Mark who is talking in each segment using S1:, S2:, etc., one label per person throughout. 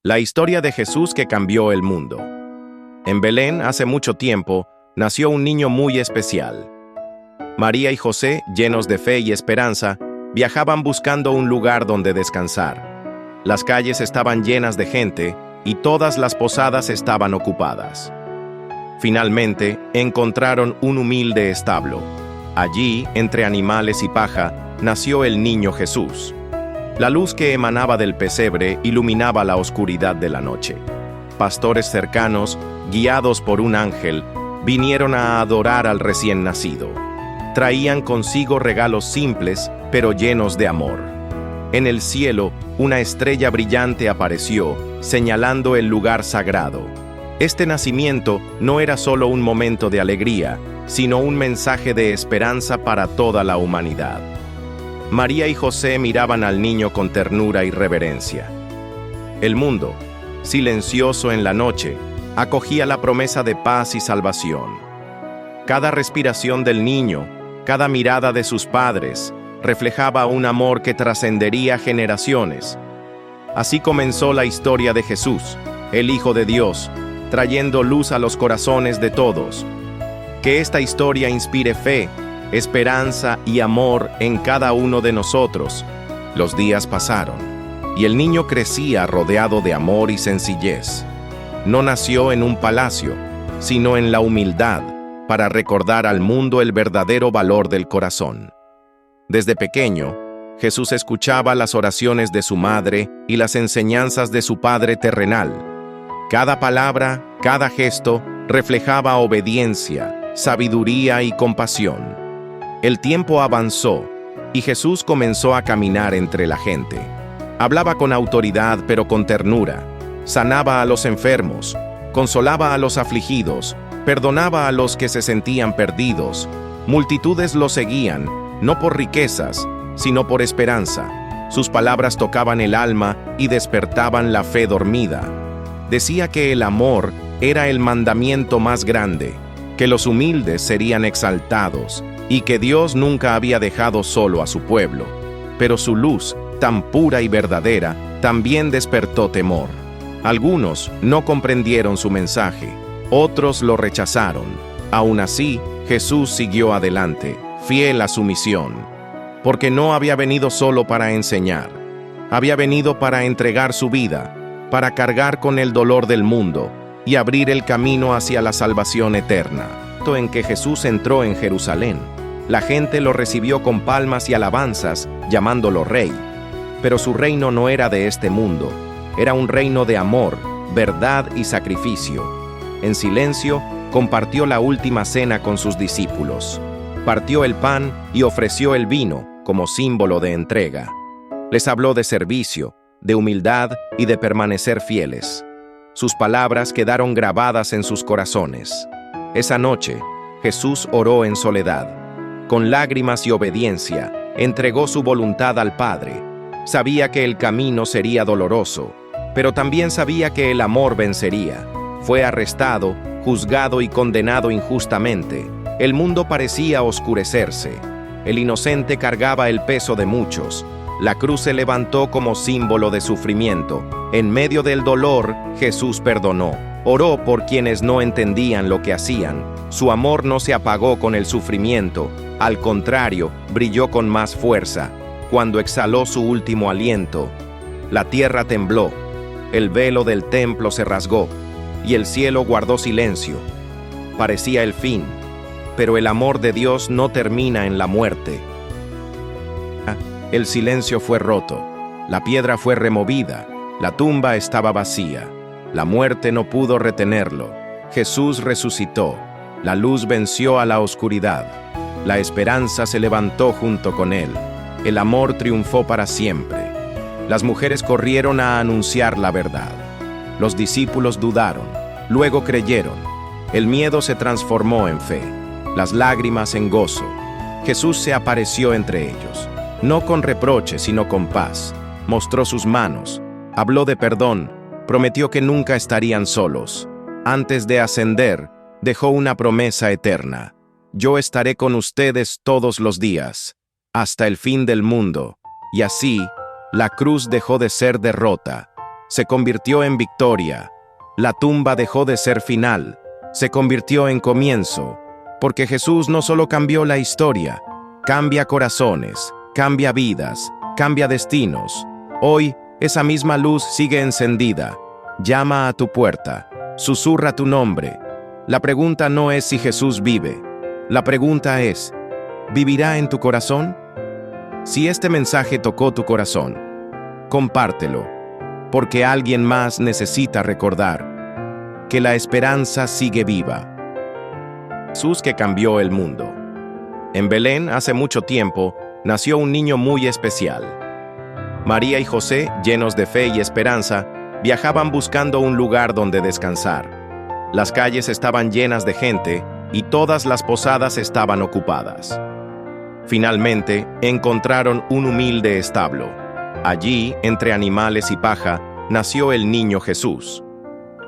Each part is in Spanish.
S1: La historia de Jesús que cambió el mundo. En Belén, hace mucho tiempo, nació un niño muy especial. María y José, llenos de fe y esperanza, viajaban buscando un lugar donde descansar. Las calles estaban llenas de gente y todas las posadas estaban ocupadas. Finalmente, encontraron un humilde establo. Allí, entre animales y paja, nació el niño Jesús. La luz que emanaba del pesebre iluminaba la oscuridad de la noche. Pastores cercanos, guiados por un ángel, vinieron a adorar al recién nacido. Traían consigo regalos simples, pero llenos de amor. En el cielo, una estrella brillante apareció, señalando el lugar sagrado. Este nacimiento no era solo un momento de alegría, sino un mensaje de esperanza para toda la humanidad. María y José miraban al niño con ternura y reverencia. El mundo, silencioso en la noche, acogía la promesa de paz y salvación. Cada respiración del niño, cada mirada de sus padres, reflejaba un amor que trascendería generaciones. Así comenzó la historia de Jesús, el Hijo de Dios, trayendo luz a los corazones de todos. Que esta historia inspire fe, esperanza y amor en cada uno de nosotros. Los días pasaron, y el niño crecía rodeado de amor y sencillez. No nació en un palacio, sino en la humildad, para recordar al mundo el verdadero valor del corazón. Desde pequeño, Jesús escuchaba las oraciones de su madre y las enseñanzas de su Padre terrenal. Cada palabra, cada gesto, reflejaba obediencia, sabiduría y compasión. El tiempo avanzó, y Jesús comenzó a caminar entre la gente. Hablaba con autoridad, pero con ternura. Sanaba a los enfermos, consolaba a los afligidos, perdonaba a los que se sentían perdidos. Multitudes lo seguían, no por riquezas, sino por esperanza. Sus palabras tocaban el alma y despertaban la fe dormida. Decía que el amor era el mandamiento más grande, que los humildes serían exaltados, y que Dios nunca había dejado solo a su pueblo. Pero su luz, tan pura y verdadera, también despertó temor. Algunos no comprendieron su mensaje, otros lo rechazaron. Aún así, Jesús siguió adelante, fiel a su misión, porque no había venido solo para enseñar, había venido para entregar su vida, para cargar con el dolor del mundo y abrir el camino hacia la salvación eterna. En que Jesús entró en Jerusalén, la gente lo recibió con palmas y alabanzas, llamándolo rey. Pero su reino no era de este mundo, era un reino de amor, verdad y sacrificio. En silencio, compartió la última cena con sus discípulos. Partió el pan y ofreció el vino como símbolo de entrega. Les habló de servicio, de humildad y de permanecer fieles. Sus palabras quedaron grabadas en sus corazones. Esa noche, Jesús oró en soledad. Con lágrimas y obediencia, entregó su voluntad al Padre. Sabía que el camino sería doloroso, pero también sabía que el amor vencería. Fue arrestado, juzgado y condenado injustamente. El mundo parecía oscurecerse. El inocente cargaba el peso de muchos. La cruz se levantó como símbolo de sufrimiento. En medio del dolor, Jesús perdonó. Oró por quienes no entendían lo que hacían. Su amor no se apagó con el sufrimiento. Al contrario, brilló con más fuerza. Cuando exhaló su último aliento, la tierra tembló, el velo del templo se rasgó, y el cielo guardó silencio. Parecía el fin, pero el amor de Dios no termina en la muerte. El silencio fue roto, la piedra fue removida, la tumba estaba vacía. La muerte no pudo retenerlo. Jesús resucitó. La luz venció a la oscuridad. La esperanza se levantó junto con él. El amor triunfó para siempre. Las mujeres corrieron a anunciar la verdad. Los discípulos dudaron, luego creyeron. El miedo se transformó en fe, las lágrimas en gozo. Jesús se apareció entre ellos, no con reproche, sino con paz. Mostró sus manos, habló de perdón, prometió que nunca estarían solos. Antes de ascender, dejó una promesa eterna. Yo estaré con ustedes todos los días, hasta el fin del mundo. Y así, la cruz dejó de ser derrota. se convirtió en victoria. La tumba dejó de ser final, se convirtió en comienzo, porque Jesús no solo cambió la historia, cambia corazones, cambia vidas, cambia destinos. Hoy, esa misma luz sigue encendida, llama a tu puerta, susurra tu nombre. La pregunta no es si Jesús vive, la pregunta es, ¿vivirá en tu corazón? Si este mensaje tocó tu corazón, compártelo, porque alguien más necesita recordar que la esperanza sigue viva. Jesús que cambió el mundo. En Belén, hace mucho tiempo, nació un niño muy especial. María y José, llenos de fe y esperanza, viajaban buscando un lugar donde descansar. Las calles estaban llenas de gente y todas las posadas estaban ocupadas. Finalmente, encontraron un humilde establo. Allí, entre animales y paja, nació el niño Jesús.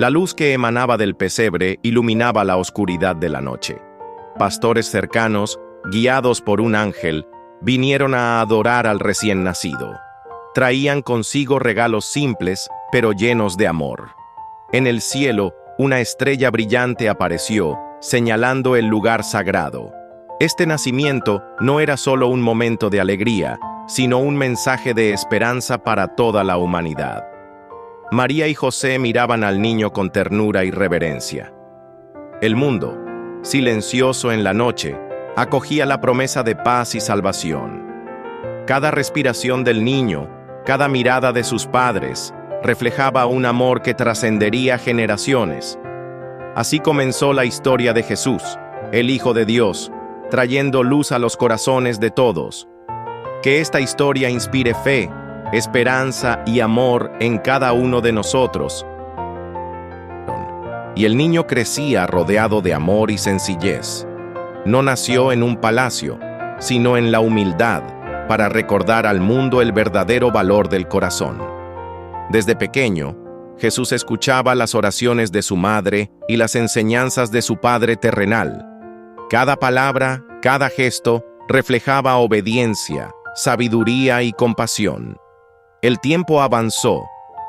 S1: La luz que emanaba del pesebre iluminaba la oscuridad de la noche. Pastores cercanos, guiados por un ángel, vinieron a adorar al recién nacido. Traían consigo regalos simples, pero llenos de amor. En el cielo, una estrella brillante apareció, señalando el lugar sagrado. Este nacimiento no era solo un momento de alegría, sino un mensaje de esperanza para toda la humanidad. María y José miraban al niño con ternura y reverencia. El mundo, silencioso en la noche, acogía la promesa de paz y salvación. Cada respiración del niño, cada mirada de sus padres, reflejaba un amor que trascendería generaciones. Así comenzó la historia de Jesús, el Hijo de Dios, trayendo luz a los corazones de todos. Que esta historia inspire fe, esperanza y amor en cada uno de nosotros. Y el niño crecía rodeado de amor y sencillez. No nació en un palacio, sino en la humildad, para recordar al mundo el verdadero valor del corazón. Desde pequeño, Jesús escuchaba las oraciones de su madre y las enseñanzas de su padre terrenal. Cada palabra, cada gesto, reflejaba obediencia, sabiduría y compasión. El tiempo avanzó,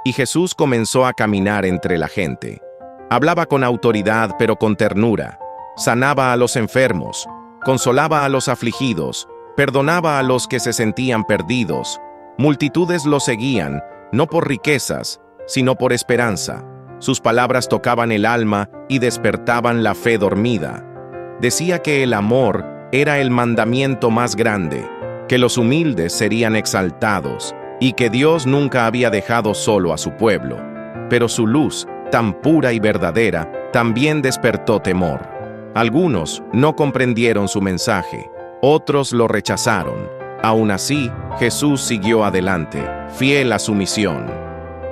S1: y Jesús comenzó a caminar entre la gente. Hablaba con autoridad pero con ternura, sanaba a los enfermos, consolaba a los afligidos, perdonaba a los que se sentían perdidos. Multitudes lo seguían, no por riquezas, sino por esperanza. Sus palabras tocaban el alma y despertaban la fe dormida. Decía que el amor era el mandamiento más grande, que los humildes serían exaltados, y que Dios nunca había dejado solo a su pueblo. Pero su luz, tan pura y verdadera, también despertó temor. Algunos no comprendieron su mensaje, otros lo rechazaron. Aún así, Jesús siguió adelante, fiel a su misión.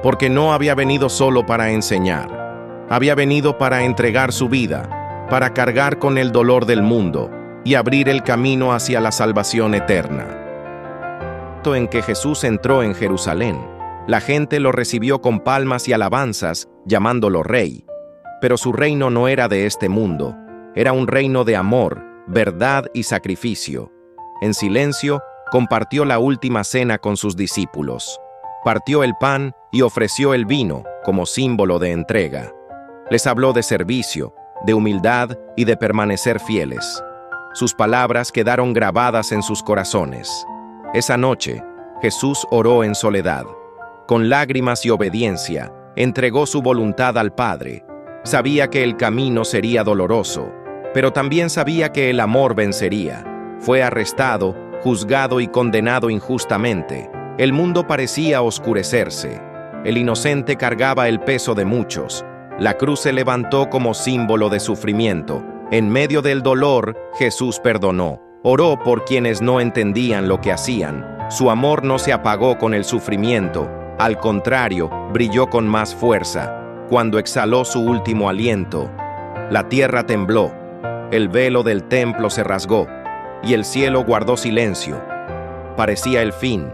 S1: Porque no había venido solo para enseñar, había venido para entregar su vida, para cargar con el dolor del mundo y abrir el camino hacia la salvación eterna. En que Jesús entró en Jerusalén, la gente lo recibió con palmas y alabanzas, llamándolo rey. Pero su reino no era de este mundo, era un reino de amor, verdad y sacrificio. En silencio, compartió la última cena con sus discípulos. Partió el pan y ofreció el vino como símbolo de entrega. Les habló de servicio, de humildad y de permanecer fieles. Sus palabras quedaron grabadas en sus corazones. Esa noche, Jesús oró en soledad. Con lágrimas y obediencia, entregó su voluntad al Padre. Sabía que el camino sería doloroso, pero también sabía que el amor vencería. Fue arrestado, juzgado y condenado injustamente. El mundo parecía oscurecerse. El inocente cargaba el peso de muchos. La cruz se levantó como símbolo de sufrimiento. En medio del dolor, Jesús perdonó. Oró por quienes no entendían lo que hacían. Su amor no se apagó con el sufrimiento. Al contrario, brilló con más fuerza. Cuando exhaló su último aliento, la tierra tembló. El velo del templo se rasgó. Y el cielo guardó silencio. Parecía el fin.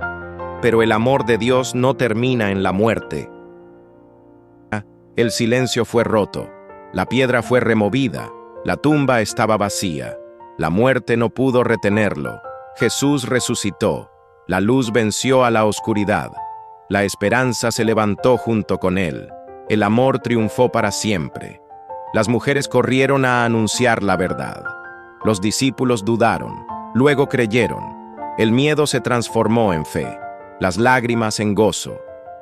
S1: Pero el amor de Dios no termina en la muerte. El silencio fue roto. La piedra fue removida. La tumba estaba vacía. La muerte no pudo retenerlo. Jesús resucitó. La luz venció a la oscuridad. La esperanza se levantó junto con él. El amor triunfó para siempre. Las mujeres corrieron a anunciar la verdad. Los discípulos dudaron, luego creyeron. El miedo se transformó en fe, las lágrimas en gozo.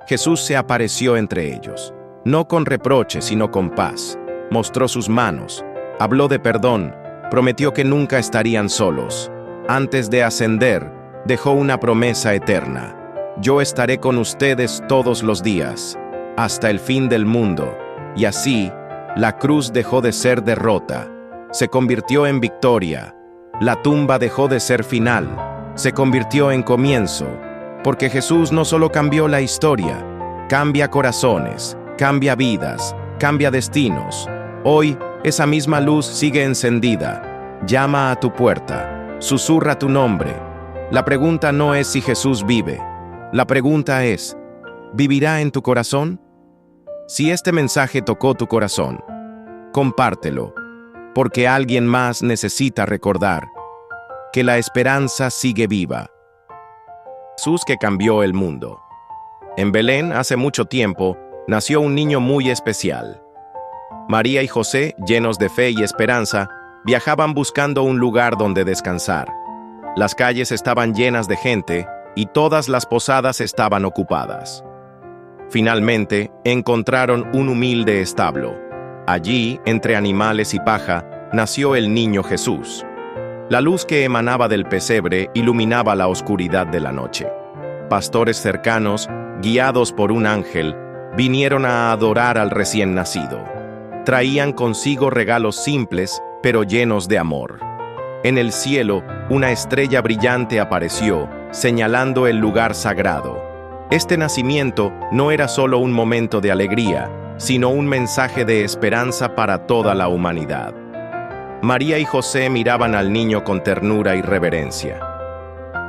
S1: Jesús se apareció entre ellos, no con reproche, sino con paz. Mostró sus manos, habló de perdón, prometió que nunca estarían solos. Antes de ascender, dejó una promesa eterna: yo estaré con ustedes todos los días, hasta el fin del mundo. Y así, la cruz dejó de ser derrota, se convirtió en victoria. La tumba dejó de ser final, se convirtió en comienzo, porque Jesús no solo cambió la historia, cambia corazones, cambia vidas, cambia destinos. Hoy, esa misma luz sigue encendida, llama a tu puerta, susurra tu nombre. La pregunta no es si Jesús vive, la pregunta es, ¿vivirá en tu corazón? Si este mensaje tocó tu corazón, compártelo, porque alguien más necesita recordar que la esperanza sigue viva. Jesús que cambió el mundo. En Belén, hace mucho tiempo, nació un niño muy especial. María y José, llenos de fe y esperanza, viajaban buscando un lugar donde descansar. Las calles estaban llenas de gente y todas las posadas estaban ocupadas. Finalmente, encontraron un humilde establo. Allí, entre animales y paja, nació el niño Jesús. La luz que emanaba del pesebre iluminaba la oscuridad de la noche. Pastores cercanos, guiados por un ángel, vinieron a adorar al recién nacido. Traían consigo regalos simples, pero llenos de amor. En el cielo, una estrella brillante apareció, señalando el lugar sagrado. Este nacimiento no era solo un momento de alegría, sino un mensaje de esperanza para toda la humanidad. María y José miraban al niño con ternura y reverencia.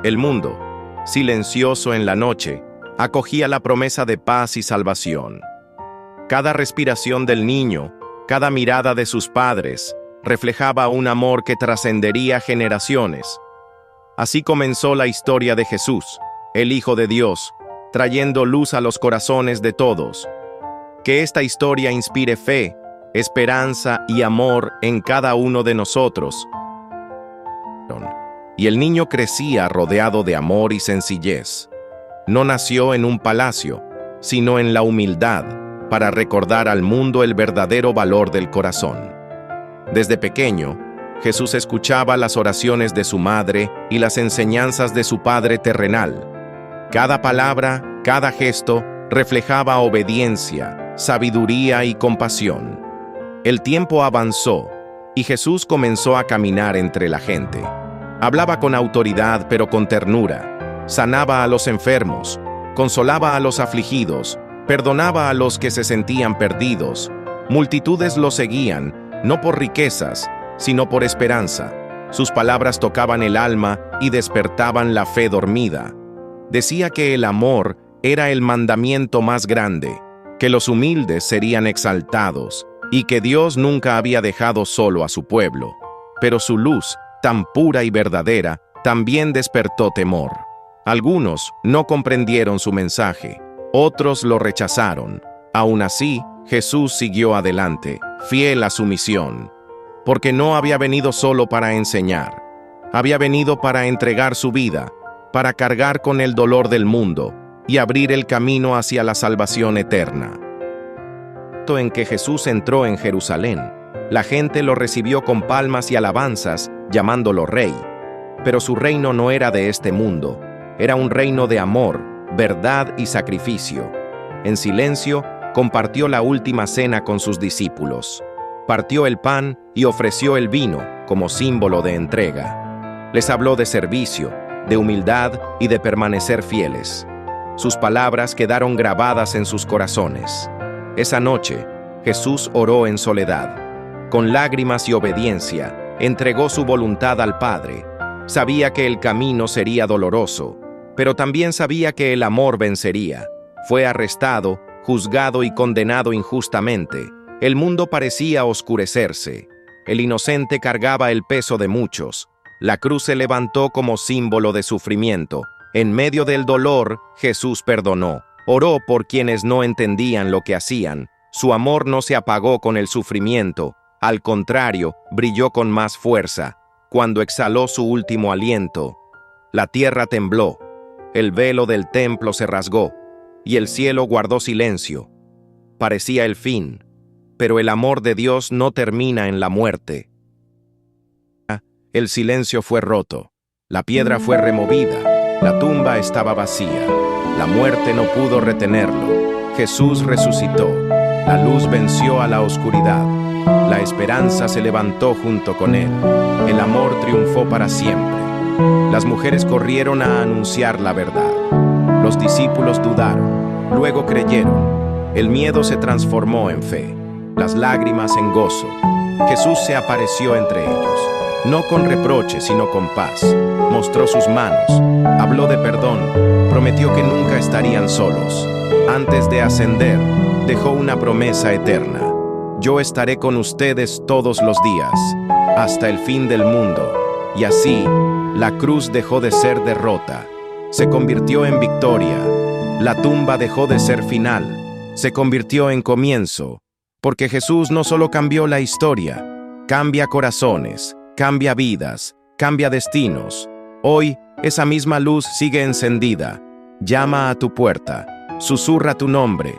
S1: El mundo, silencioso en la noche, acogía la promesa de paz y salvación. Cada respiración del niño, cada mirada de sus padres, reflejaba un amor que trascendería generaciones. Así comenzó la historia de Jesús, el Hijo de Dios, trayendo luz a los corazones de todos. Que esta historia inspire fe, esperanza y amor en cada uno de nosotros. Y el niño crecía rodeado de amor y sencillez. No nació en un palacio, sino en la humildad, para recordar al mundo el verdadero valor del corazón. Desde pequeño, Jesús escuchaba las oraciones de su madre y las enseñanzas de su Padre terrenal. Cada palabra, cada gesto, reflejaba obediencia, sabiduría y compasión. El tiempo avanzó, y Jesús comenzó a caminar entre la gente. Hablaba con autoridad pero con ternura, sanaba a los enfermos, consolaba a los afligidos, perdonaba a los que se sentían perdidos. Multitudes lo seguían, no por riquezas, sino por esperanza. Sus palabras tocaban el alma y despertaban la fe dormida. Decía que el amor era el mandamiento más grande, que los humildes serían exaltados, y que Dios nunca había dejado solo a su pueblo. Pero su luz, tan pura y verdadera, también despertó temor. Algunos no comprendieron su mensaje, otros lo rechazaron. Aún así, Jesús siguió adelante, fiel a su misión, porque no había venido solo para enseñar, había venido para entregar su vida, para cargar con el dolor del mundo y abrir el camino hacia la salvación eterna. En que Jesús entró en Jerusalén, la gente lo recibió con palmas y alabanzas, llamándolo rey. Pero su reino no era de este mundo, era un reino de amor, verdad y sacrificio. En silencio, compartió la última cena con sus discípulos. Partió el pan y ofreció el vino como símbolo de entrega. Les habló de servicio, de humildad y de permanecer fieles. Sus palabras quedaron grabadas en sus corazones. Esa noche, Jesús oró en soledad. Con lágrimas y obediencia, entregó su voluntad al Padre. Sabía que el camino sería doloroso, pero también sabía que el amor vencería. Fue arrestado, juzgado y condenado injustamente. El mundo parecía oscurecerse. El inocente cargaba el peso de muchos. La cruz se levantó como símbolo de sufrimiento. En medio del dolor, Jesús perdonó. Oró por quienes no entendían lo que hacían. Su amor no se apagó con el sufrimiento, al contrario, brilló con más fuerza. Cuando exhaló su último aliento, la tierra tembló, el velo del templo se rasgó, y el cielo guardó silencio. Parecía el fin, pero el amor de Dios no termina en la muerte. El silencio fue roto, la piedra fue removida, la tumba estaba vacía, la muerte no pudo retenerlo. Jesús resucitó, la luz venció a la oscuridad, la esperanza se levantó junto con él, el amor triunfó para siempre. Las mujeres corrieron a anunciar la verdad, los discípulos dudaron, luego creyeron, el miedo se transformó en fe, las lágrimas en gozo. Jesús se apareció entre ellos, no con reproche sino con paz, mostró sus manos, habló de perdón, prometió que nunca estarían solos. Antes de ascender, dejó una promesa eterna: yo estaré con ustedes todos los días, hasta el fin del mundo. Y así, la cruz dejó de ser derrota, se convirtió en victoria. La tumba dejó de ser final, se convirtió en comienzo, porque Jesús no solo cambió la historia, cambia corazones, cambia vidas, cambia destinos. Hoy, esa misma luz sigue encendida, llama a tu puerta, susurra tu nombre.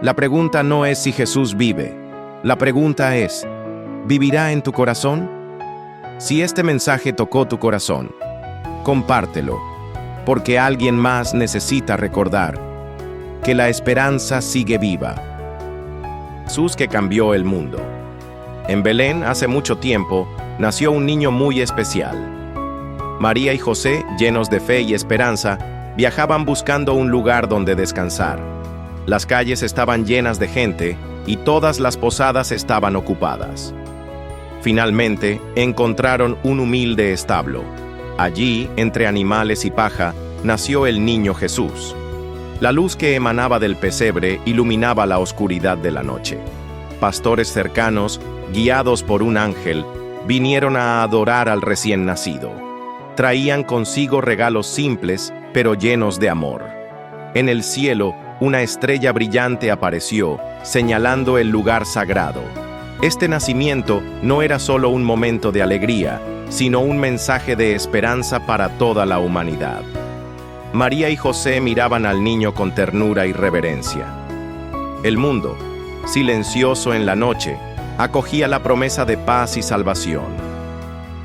S1: La pregunta no es si Jesús vive, la pregunta es, ¿vivirá en tu corazón? Si este mensaje tocó tu corazón, compártelo, porque alguien más necesita recordar que la esperanza sigue viva. Jesús que cambió el mundo. En Belén, hace mucho tiempo, nació un niño muy especial. María y José, llenos de fe y esperanza, viajaban buscando un lugar donde descansar. Las calles estaban llenas de gente y todas las posadas estaban ocupadas. Finalmente, encontraron un humilde establo. Allí, entre animales y paja, nació el niño Jesús. La luz que emanaba del pesebre iluminaba la oscuridad de la noche. Pastores cercanos, guiados por un ángel, vinieron a adorar al recién nacido. Traían consigo regalos simples, pero llenos de amor. En el cielo, una estrella brillante apareció, señalando el lugar sagrado. Este nacimiento no era solo un momento de alegría, sino un mensaje de esperanza para toda la humanidad. María y José miraban al niño con ternura y reverencia. El mundo, silencioso en la noche, acogía la promesa de paz y salvación.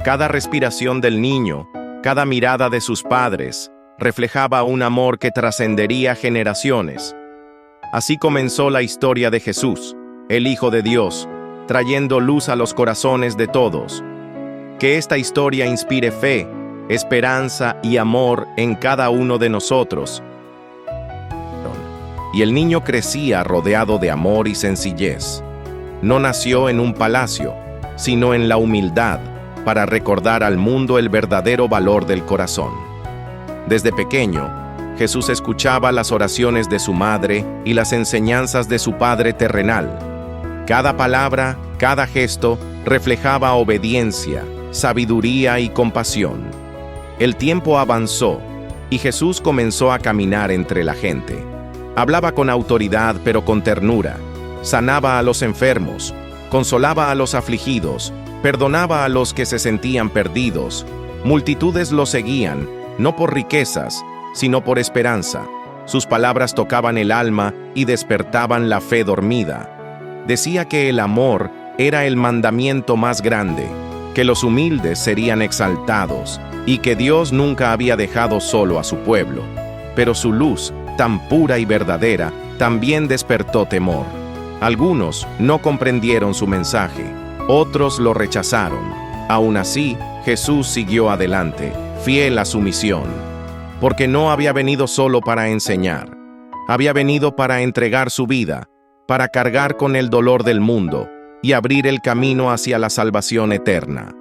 S1: Cada respiración del niño, cada mirada de sus padres, reflejaba un amor que trascendería generaciones. Así comenzó la historia de Jesús, el Hijo de Dios, trayendo luz a los corazones de todos. Que esta historia inspire fe, esperanza y amor en cada uno de nosotros. Y el niño crecía rodeado de amor y sencillez. No nació en un palacio, sino en la humildad, para recordar al mundo el verdadero valor del corazón. Desde pequeño, Jesús escuchaba las oraciones de su madre y las enseñanzas de su Padre terrenal. Cada palabra, cada gesto, reflejaba obediencia, sabiduría y compasión. El tiempo avanzó, y Jesús comenzó a caminar entre la gente. Hablaba con autoridad pero con ternura, sanaba a los enfermos, consolaba a los afligidos, perdonaba a los que se sentían perdidos. Multitudes lo seguían, no por riquezas, sino por esperanza. Sus palabras tocaban el alma y despertaban la fe dormida. Decía que el amor era el mandamiento más grande, que los humildes serían exaltados y que Dios nunca había dejado solo a su pueblo. Pero su luz, tan pura y verdadera, también despertó temor. Algunos no comprendieron su mensaje, otros lo rechazaron. Aún así, Jesús siguió adelante, fiel a su misión, porque no había venido solo para enseñar, había venido para entregar su vida, para cargar con el dolor del mundo y abrir el camino hacia la salvación eterna.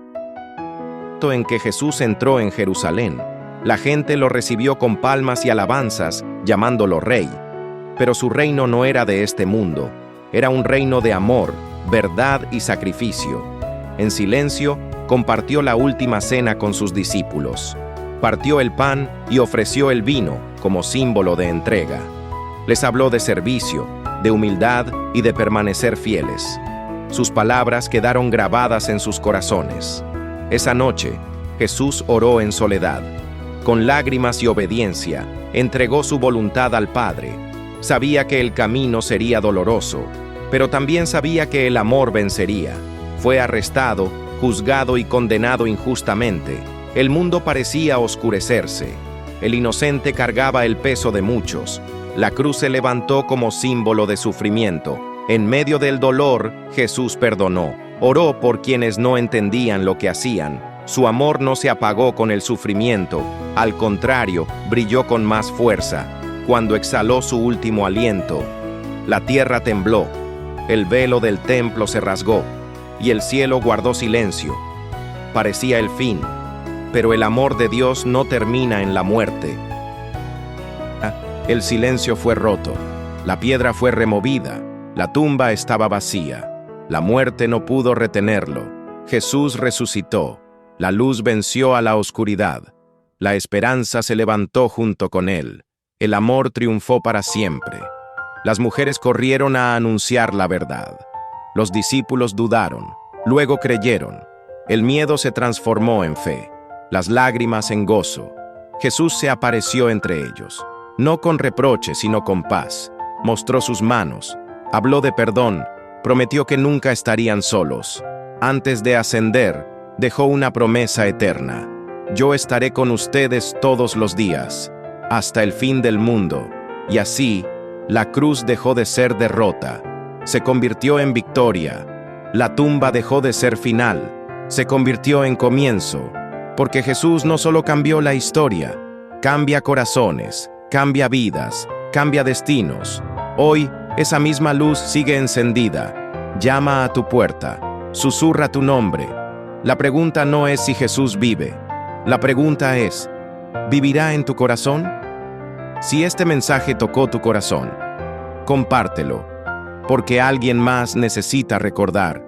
S1: En que Jesús entró en Jerusalén, la gente lo recibió con palmas y alabanzas, llamándolo Rey. Pero su reino no era de este mundo, era un reino de amor, verdad y sacrificio. En silencio, compartió la última cena con sus discípulos. Partió el pan y ofreció el vino como símbolo de entrega. Les habló de servicio, de humildad y de permanecer fieles. Sus palabras quedaron grabadas en sus corazones. Esa noche, Jesús oró en soledad. Con lágrimas y obediencia, entregó su voluntad al Padre. Sabía que el camino sería doloroso, pero también sabía que el amor vencería. Fue arrestado, juzgado y condenado injustamente. El mundo parecía oscurecerse. El inocente cargaba el peso de muchos. La cruz se levantó como símbolo de sufrimiento. En medio del dolor, Jesús perdonó. Oró por quienes no entendían lo que hacían. Su amor no se apagó con el sufrimiento. Al contrario, brilló con más fuerza. Cuando exhaló su último aliento, la tierra tembló. El velo del templo se rasgó y el cielo guardó silencio. Parecía el fin, pero el amor de Dios no termina en la muerte. El silencio fue roto, la piedra fue removida, la tumba estaba vacía, la muerte no pudo retenerlo. Jesús resucitó, la luz venció a la oscuridad, la esperanza se levantó junto con él, el amor triunfó para siempre. Las mujeres corrieron a anunciar la verdad. Los discípulos dudaron, luego creyeron. El miedo se transformó en fe, las lágrimas en gozo. Jesús se apareció entre ellos, no con reproche, sino con paz. Mostró sus manos, habló de perdón, prometió que nunca estarían solos. Antes de ascender, dejó una promesa eterna. Yo estaré con ustedes todos los días, hasta el fin del mundo. Y así, la cruz dejó de ser derrota, se convirtió en victoria. La tumba dejó de ser final, se convirtió en comienzo, porque Jesús no solo cambió la historia, cambia corazones, cambia vidas, cambia destinos. Hoy, esa misma luz sigue encendida, llama a tu puerta, susurra tu nombre. La pregunta no es si Jesús vive, la pregunta es, ¿vivirá en tu corazón? Si este mensaje tocó tu corazón, compártelo, porque alguien más necesita recordar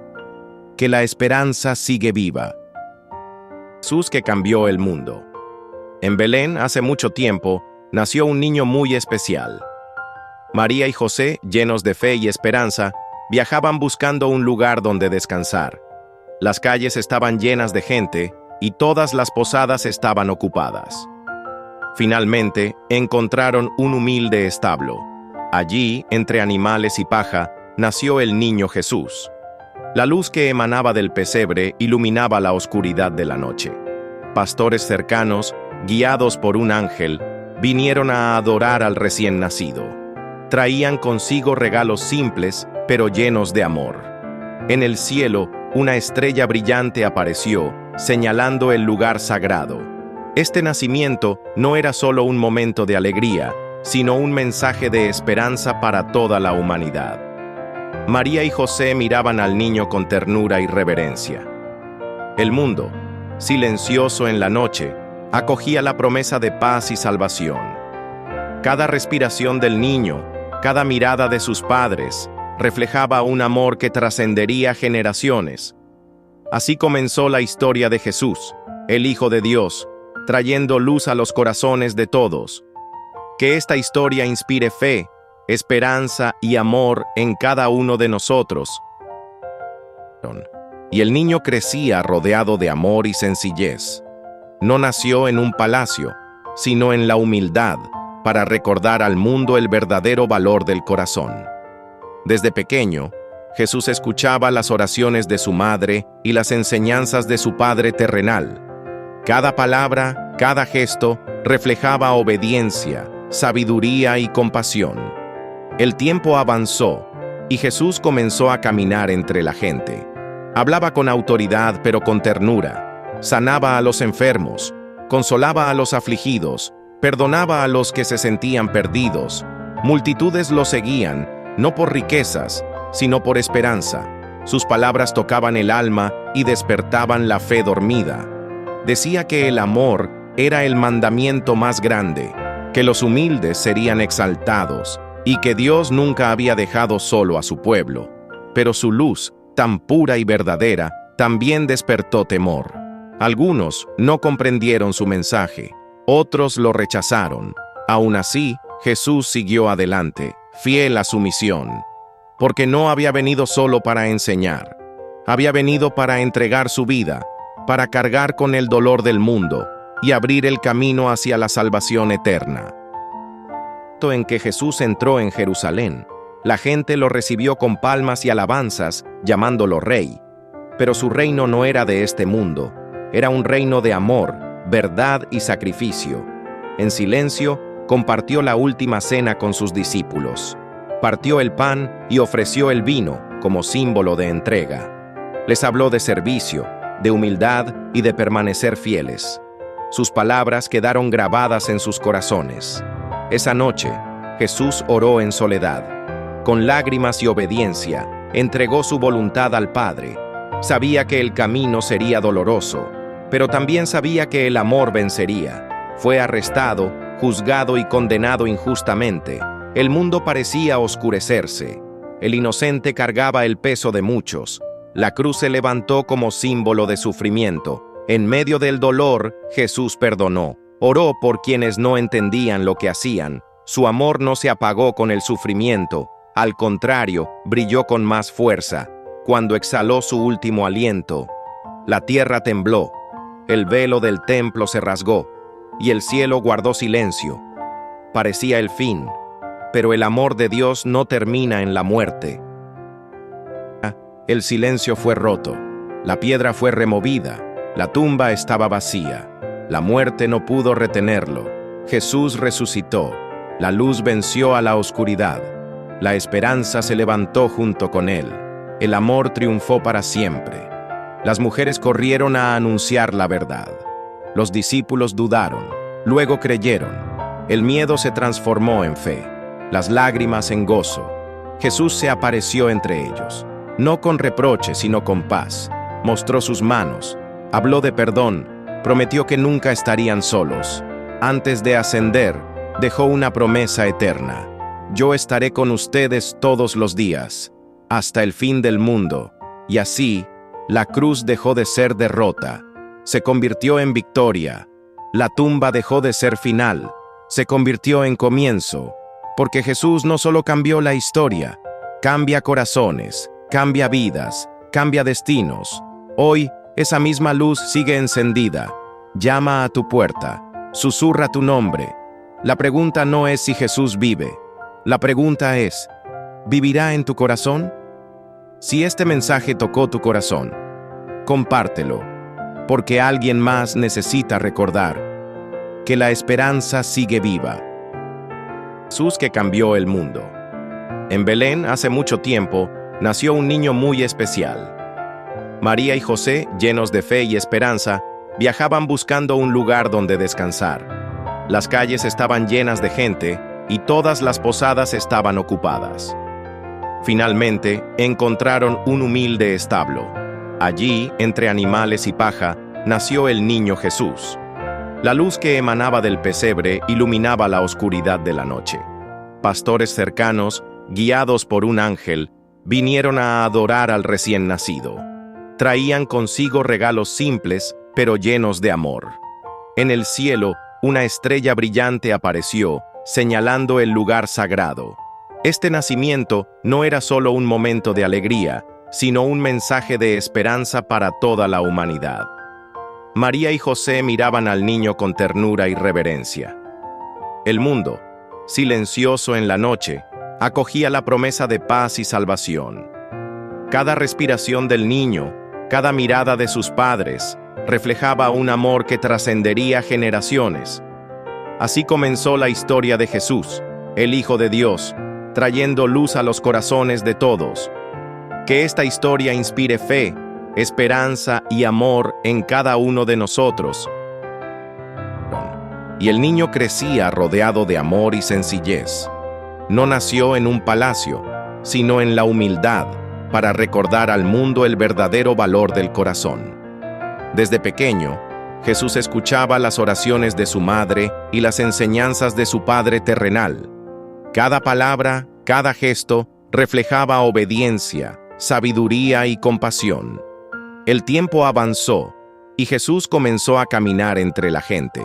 S1: que la esperanza sigue viva. Jesús que cambió el mundo. En Belén, hace mucho tiempo, nació un niño muy especial. María y José, llenos de fe y esperanza, viajaban buscando un lugar donde descansar. Las calles estaban llenas de gente y todas las posadas estaban ocupadas. Finalmente, encontraron un humilde establo. Allí, entre animales y paja, nació el niño Jesús. La luz que emanaba del pesebre iluminaba la oscuridad de la noche. Pastores cercanos, guiados por un ángel, vinieron a adorar al recién nacido. Traían consigo regalos simples, pero llenos de amor. En el cielo, una estrella brillante apareció, señalando el lugar sagrado. Este nacimiento no era solo un momento de alegría, sino un mensaje de esperanza para toda la humanidad. María y José miraban al niño con ternura y reverencia. El mundo, silencioso en la noche, acogía la promesa de paz y salvación. Cada respiración del niño, cada mirada de sus padres, reflejaba un amor que trascendería generaciones. Así comenzó la historia de Jesús, el Hijo de Dios, trayendo luz a los corazones de todos. Que esta historia inspire fe, esperanza y amor en cada uno de nosotros. Y el niño crecía rodeado de amor y sencillez. No nació en un palacio, sino en la humildad, para recordar al mundo el verdadero valor del corazón. Desde pequeño, Jesús escuchaba las oraciones de su madre y las enseñanzas de su padre terrenal. Cada palabra, cada gesto, reflejaba obediencia, sabiduría y compasión. El tiempo avanzó, y Jesús comenzó a caminar entre la gente. Hablaba con autoridad pero con ternura, sanaba a los enfermos, consolaba a los afligidos, perdonaba a los que se sentían perdidos. Multitudes lo seguían, no por riquezas, sino por esperanza. Sus palabras tocaban el alma y despertaban la fe dormida. Decía que el amor era el mandamiento más grande, que los humildes serían exaltados y que Dios nunca había dejado solo a su pueblo. Pero su luz, tan pura y verdadera, también despertó temor. Algunos no comprendieron su mensaje, otros lo rechazaron. Aún así, Jesús siguió adelante, fiel a su misión, porque no había venido solo para enseñar, había venido para entregar su vida, para cargar con el dolor del mundo y abrir el camino hacia la salvación eterna. En que Jesús entró en Jerusalén, la gente lo recibió con palmas y alabanzas, llamándolo rey. Pero su reino no era de este mundo, era un reino de amor, verdad y sacrificio. En silencio, compartió la última cena con sus discípulos. Partió el pan y ofreció el vino como símbolo de entrega. Les habló de servicio, de humildad y de permanecer fieles. Sus palabras quedaron grabadas en sus corazones. Esa noche, Jesús oró en soledad. Con lágrimas y obediencia, entregó su voluntad al Padre. Sabía que el camino sería doloroso, pero también sabía que el amor vencería. Fue arrestado, juzgado y condenado injustamente. El mundo parecía oscurecerse. El inocente cargaba el peso de muchos. La cruz se levantó como símbolo de sufrimiento. En medio del dolor, Jesús perdonó. Oró por quienes no entendían lo que hacían. Su amor no se apagó con el sufrimiento. Al contrario, brilló con más fuerza. Cuando exhaló su último aliento, la tierra tembló, el velo del templo se rasgó, y el cielo guardó silencio. Parecía el fin, pero el amor de Dios no termina en la muerte. El silencio fue roto, la piedra fue removida, la tumba estaba vacía. La muerte no pudo retenerlo. Jesús resucitó. La luz venció a la oscuridad. La esperanza se levantó junto con él. El amor triunfó para siempre. Las mujeres corrieron a anunciar la verdad. Los discípulos dudaron, luego creyeron. El miedo se transformó en fe, las lágrimas en gozo. Jesús se apareció entre ellos, no con reproche, sino con paz. Mostró sus manos, habló de perdón, prometió que nunca estarían solos. Antes de ascender, dejó una promesa eterna. Yo estaré con ustedes todos los días, hasta el fin del mundo. Y así, la cruz dejó de ser derrota, se convirtió en victoria. La tumba dejó de ser final, se convirtió en comienzo. Porque Jesús no solo cambió la historia, cambia corazones, cambia vidas, cambia destinos. Hoy, esa misma luz sigue encendida. Llama a tu puerta, susurra tu nombre. La pregunta no es si Jesús vive. La pregunta es, ¿vivirá en tu corazón? Si este mensaje tocó tu corazón, compártelo, porque alguien más necesita recordar que la esperanza sigue viva. Jesús que cambió el mundo. En Belén, hace mucho tiempo, nació un niño muy especial. María y José, llenos de fe y esperanza, viajaban buscando un lugar donde descansar. Las calles estaban llenas de gente y todas las posadas estaban ocupadas. Finalmente, encontraron un humilde establo. Allí, entre animales y paja, nació el niño Jesús. La luz que emanaba del pesebre iluminaba la oscuridad de la noche. Pastores cercanos, guiados por un ángel, vinieron a adorar al recién nacido. Traían consigo regalos simples, pero llenos de amor. En el cielo, una estrella brillante apareció, señalando el lugar sagrado. Este nacimiento no era solo un momento de alegría, sino un mensaje de esperanza para toda la humanidad. María y José miraban al niño con ternura y reverencia. El mundo, silencioso en la noche, acogía la promesa de paz y salvación. Cada respiración del niño, cada mirada de sus padres, reflejaba un amor que trascendería generaciones. Así comenzó la historia de Jesús, el Hijo de Dios, trayendo luz a los corazones de todos. Que esta historia inspire fe, esperanza y amor en cada uno de nosotros. Y el niño crecía rodeado de amor y sencillez. No nació en un palacio, sino en la humildad, para recordar al mundo el verdadero valor del corazón. Desde pequeño, Jesús escuchaba las oraciones de su madre y las enseñanzas de su Padre terrenal. Cada palabra, cada gesto, reflejaba obediencia, sabiduría y compasión. El tiempo avanzó, y Jesús comenzó a caminar entre la gente.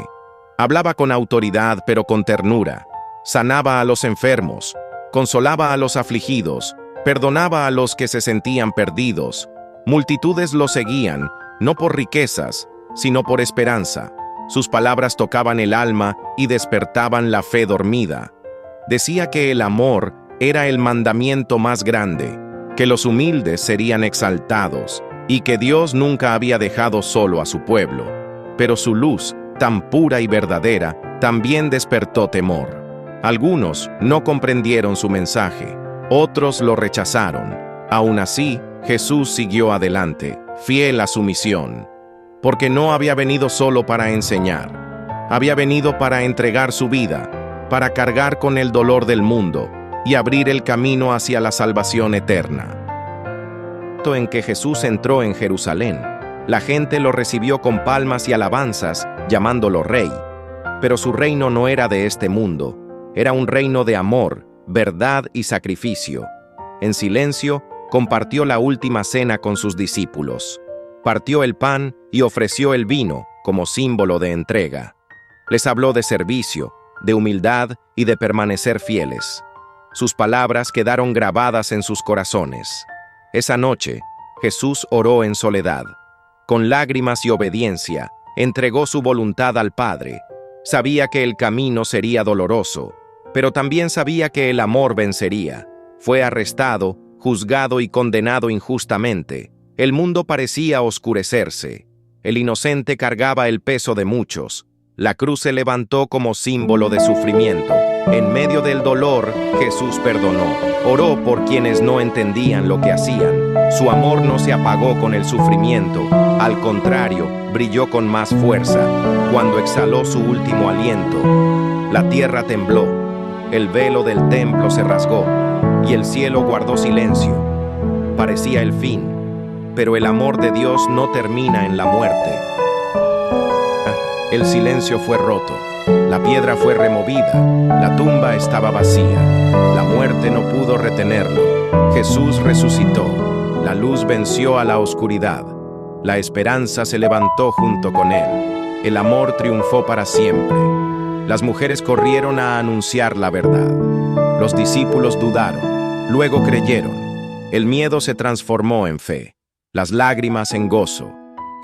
S1: Hablaba con autoridad, pero con ternura. sanaba a los enfermos, consolaba a los afligidos, perdonaba a los que se sentían perdidos. Multitudes lo seguían, no por riquezas, sino por esperanza. Sus palabras tocaban el alma y despertaban la fe dormida. Decía que el amor era el mandamiento más grande, que los humildes serían exaltados y que Dios nunca había dejado solo a su pueblo. Pero su luz, tan pura y verdadera, también despertó temor. Algunos no comprendieron su mensaje, otros lo rechazaron. Aún así, Jesús siguió adelante, fiel a su misión, porque no había venido solo para enseñar, había venido para entregar su vida, para cargar con el dolor del mundo y abrir el camino hacia la salvación eterna. En que Jesús entró en Jerusalén, la gente lo recibió con palmas y alabanzas, llamándolo rey. Pero su reino no era de este mundo, era un reino de amor, verdad y sacrificio. En silencio, compartió la última cena con sus discípulos. Partió el pan y ofreció el vino como símbolo de entrega. Les habló de servicio, de humildad y de permanecer fieles. Sus palabras quedaron grabadas en sus corazones. Esa noche, Jesús oró en soledad. Con lágrimas y obediencia, entregó su voluntad al Padre. Sabía que el camino sería doloroso, pero también sabía que el amor vencería. Fue arrestado, juzgado y condenado injustamente. El mundo parecía oscurecerse. El inocente cargaba el peso de muchos. La cruz se levantó como símbolo de sufrimiento. En medio del dolor, Jesús perdonó. Oró por quienes no entendían lo que hacían. Su amor no se apagó con el sufrimiento. Al contrario, brilló con más fuerza. Cuando exhaló su último aliento, la tierra tembló. El velo del templo se rasgó y el cielo guardó silencio. Parecía el fin, pero el amor de Dios no termina en la muerte. El silencio fue roto, la piedra fue removida, la tumba estaba vacía, la muerte no pudo retenerlo. Jesús resucitó, la luz venció a la oscuridad, la esperanza se levantó junto con él, el amor triunfó para siempre. Las mujeres corrieron a anunciar la verdad. Los discípulos dudaron, luego creyeron. El miedo se transformó en fe, las lágrimas en gozo.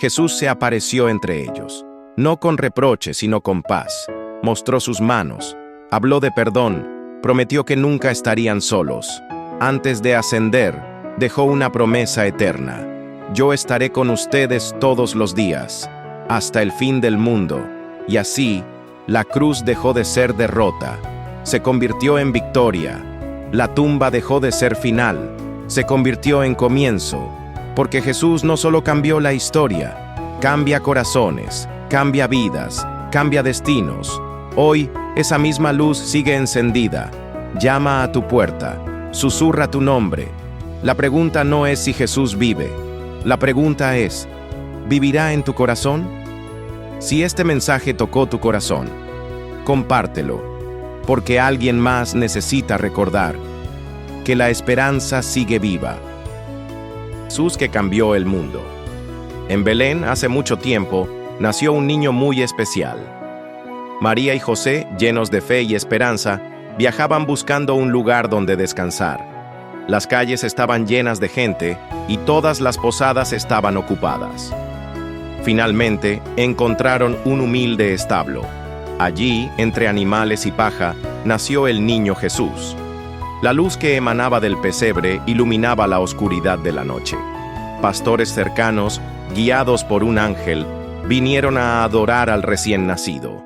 S1: Jesús se apareció entre ellos. No con reproche, sino con paz. Mostró sus manos, habló de perdón, prometió que nunca estarían solos. Antes de ascender, dejó una promesa eterna. Yo estaré con ustedes todos los días, hasta el fin del mundo. Y así, la cruz dejó de ser derrota, se convirtió en victoria. La tumba dejó de ser final, se convirtió en comienzo. Porque Jesús no solo cambió la historia, cambia corazones, cambia vidas, cambia destinos. Hoy, esa misma luz sigue encendida. Llama a tu puerta, susurra tu nombre. La pregunta no es si Jesús vive. La pregunta es, ¿vivirá en tu corazón? Si este mensaje tocó tu corazón, compártelo, porque alguien más necesita recordar que la esperanza sigue viva. Jesús que cambió el mundo. En Belén, hace mucho tiempo, nació un niño muy especial. María y José, llenos de fe y esperanza, viajaban buscando un lugar donde descansar. Las calles estaban llenas de gente y todas las posadas estaban ocupadas. Finalmente, encontraron un humilde establo. Allí, entre animales y paja, nació el niño Jesús. La luz que emanaba del pesebre iluminaba la oscuridad de la noche. Pastores cercanos, guiados por un ángel, vinieron a adorar al recién nacido.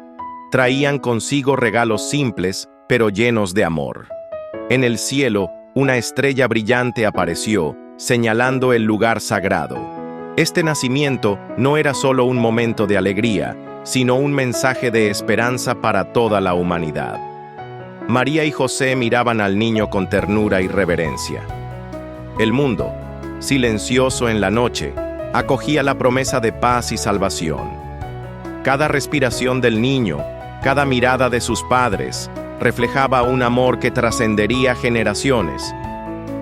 S1: Traían consigo regalos simples, pero llenos de amor. En el cielo, una estrella brillante apareció, señalando el lugar sagrado. Este nacimiento no era solo un momento de alegría, sino un mensaje de esperanza para toda la humanidad. María y José miraban al niño con ternura y reverencia. El mundo, silencioso en la noche, acogía la promesa de paz y salvación. Cada respiración del niño, cada mirada de sus padres, reflejaba un amor que trascendería generaciones.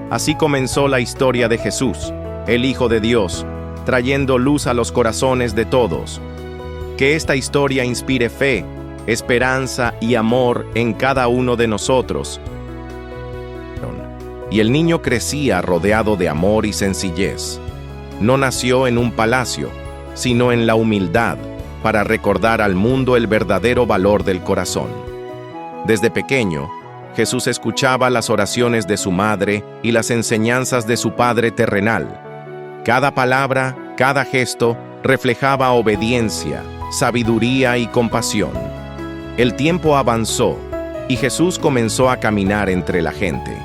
S1: Así comenzó la historia de Jesús, el Hijo de Dios, trayendo luz a los corazones de todos. Que esta historia inspire fe, esperanza y amor en cada uno de nosotros. Y el niño crecía rodeado de amor y sencillez. No nació en un palacio, sino en la humildad, para recordar al mundo el verdadero valor del corazón. Desde pequeño, Jesús escuchaba las oraciones de su madre y las enseñanzas de su Padre terrenal. Cada palabra, cada gesto, reflejaba obediencia, sabiduría y compasión. El tiempo avanzó, y Jesús comenzó a caminar entre la gente.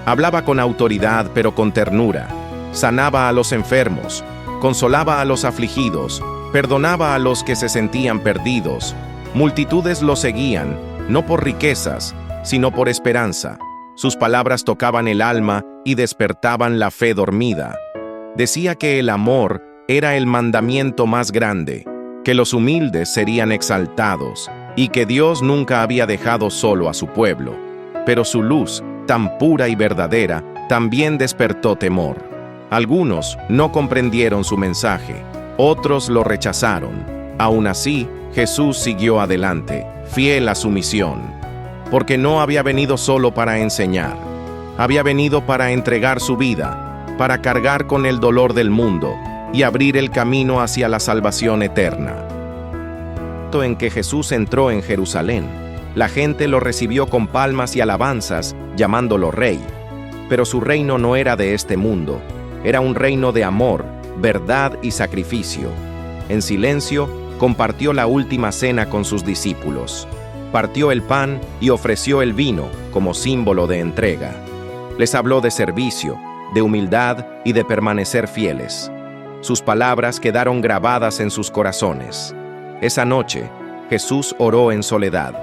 S1: Hablaba con autoridad pero con ternura, sanaba a los enfermos, consolaba a los afligidos, perdonaba a los que se sentían perdidos. Multitudes lo seguían, no por riquezas, sino por esperanza. Sus palabras tocaban el alma y despertaban la fe dormida. Decía que el amor era el mandamiento más grande, que los humildes serían exaltados y que Dios nunca había dejado solo a su pueblo. Pero su luz, tan pura y verdadera, también despertó temor. Algunos no comprendieron su mensaje, otros lo rechazaron. Aún así, Jesús siguió adelante, fiel a su misión, porque no había venido solo para enseñar, había venido para entregar su vida, para cargar con el dolor del mundo y abrir el camino hacia la salvación eterna. En que Jesús entró en Jerusalén, la gente lo recibió con palmas y alabanzas, llamándolo rey. Pero su reino no era de este mundo, era un reino de amor, verdad y sacrificio. En silencio, compartió la última cena con sus discípulos. Partió el pan y ofreció el vino como símbolo de entrega. Les habló de servicio, de humildad y de permanecer fieles. Sus palabras quedaron grabadas en sus corazones. Esa noche, Jesús oró en soledad.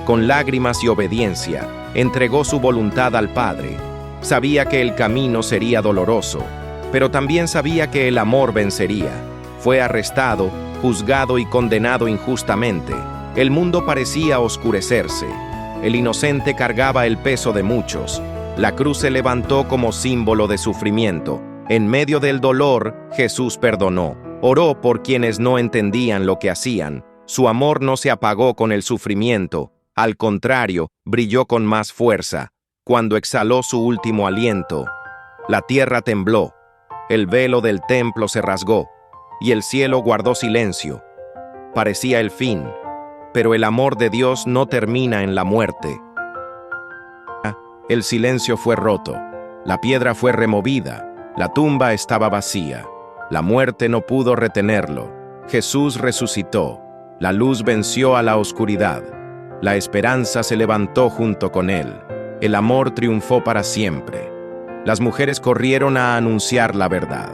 S1: Con lágrimas y obediencia, entregó su voluntad al Padre. Sabía que el camino sería doloroso, pero también sabía que el amor vencería. Fue arrestado, juzgado y condenado injustamente. El mundo parecía oscurecerse. El inocente cargaba el peso de muchos. La cruz se levantó como símbolo de sufrimiento. En medio del dolor, Jesús perdonó. Oró por quienes no entendían lo que hacían. Su amor no se apagó con el sufrimiento. Al contrario, brilló con más fuerza. Cuando exhaló su último aliento, la tierra tembló. El velo del templo se rasgó, y el cielo guardó silencio. Parecía el fin, pero el amor de Dios no termina en la muerte. El silencio fue roto, la piedra fue removida, la tumba estaba vacía. La muerte no pudo retenerlo. Jesús resucitó. La luz venció a la oscuridad. La esperanza se levantó junto con él. El amor triunfó para siempre. Las mujeres corrieron a anunciar la verdad.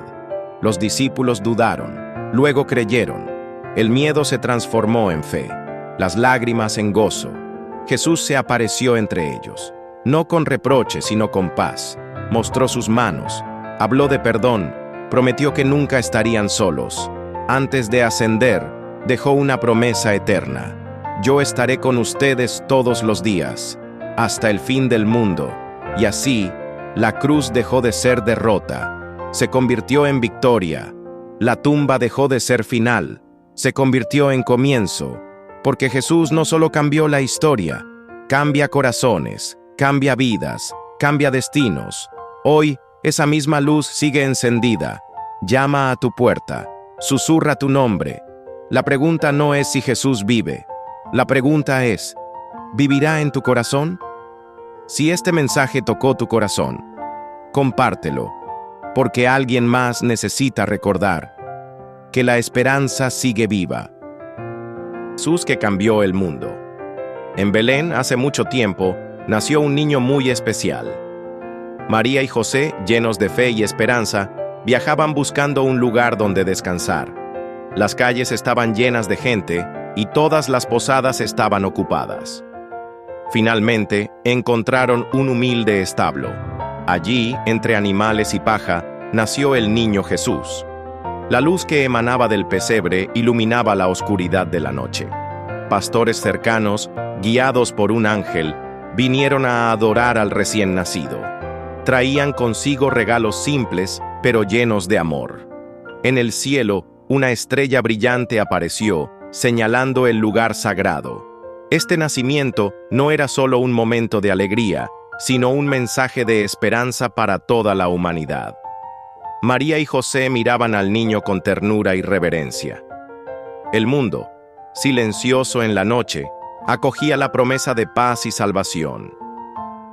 S1: Los discípulos dudaron, luego creyeron. El miedo se transformó en fe, las lágrimas en gozo. Jesús se apareció entre ellos, no con reproche, sino con paz. Mostró sus manos, habló de perdón, prometió que nunca estarían solos. Antes de ascender, dejó una promesa eterna. Yo estaré con ustedes todos los días, hasta el fin del mundo. Y así, la cruz dejó de ser derrota, se convirtió en victoria. La tumba dejó de ser final, se convirtió en comienzo. Porque Jesús no solo cambió la historia, cambia corazones, cambia vidas, cambia destinos. Hoy, esa misma luz sigue encendida. Llama a tu puerta, susurra tu nombre. La pregunta no es si Jesús vive. La pregunta es, ¿vivirá en tu corazón? Si este mensaje tocó tu corazón, compártelo, porque alguien más necesita recordar que la esperanza sigue viva. Jesús que cambió el mundo. En Belén, hace mucho tiempo, nació un niño muy especial. María y José, llenos de fe y esperanza, viajaban buscando un lugar donde descansar. Las calles estaban llenas de gente y todas las posadas estaban ocupadas. Finalmente, encontraron un humilde establo. Allí, entre animales y paja, nació el niño Jesús. La luz que emanaba del pesebre iluminaba la oscuridad de la noche. Pastores cercanos, guiados por un ángel, vinieron a adorar al recién nacido. Traían consigo regalos simples, pero llenos de amor. En el cielo, una estrella brillante apareció, señalando el lugar sagrado. Este nacimiento no era solo un momento de alegría, sino un mensaje de esperanza para toda la humanidad. María y José miraban al niño con ternura y reverencia. El mundo, silencioso en la noche, acogía la promesa de paz y salvación.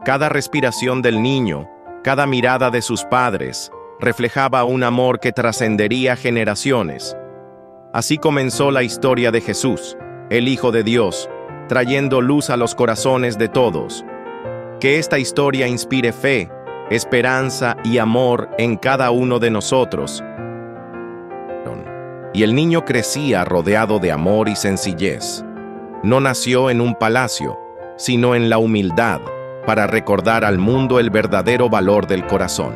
S1: Cada respiración del niño, cada mirada de sus padres, reflejaba un amor que trascendería generaciones. Así comenzó la historia de Jesús, el Hijo de Dios, trayendo luz a los corazones de todos. Que esta historia inspire fe, esperanza y amor en cada uno de nosotros. Y el niño crecía rodeado de amor y sencillez. No nació en un palacio, sino en la humildad, para recordar al mundo el verdadero valor del corazón.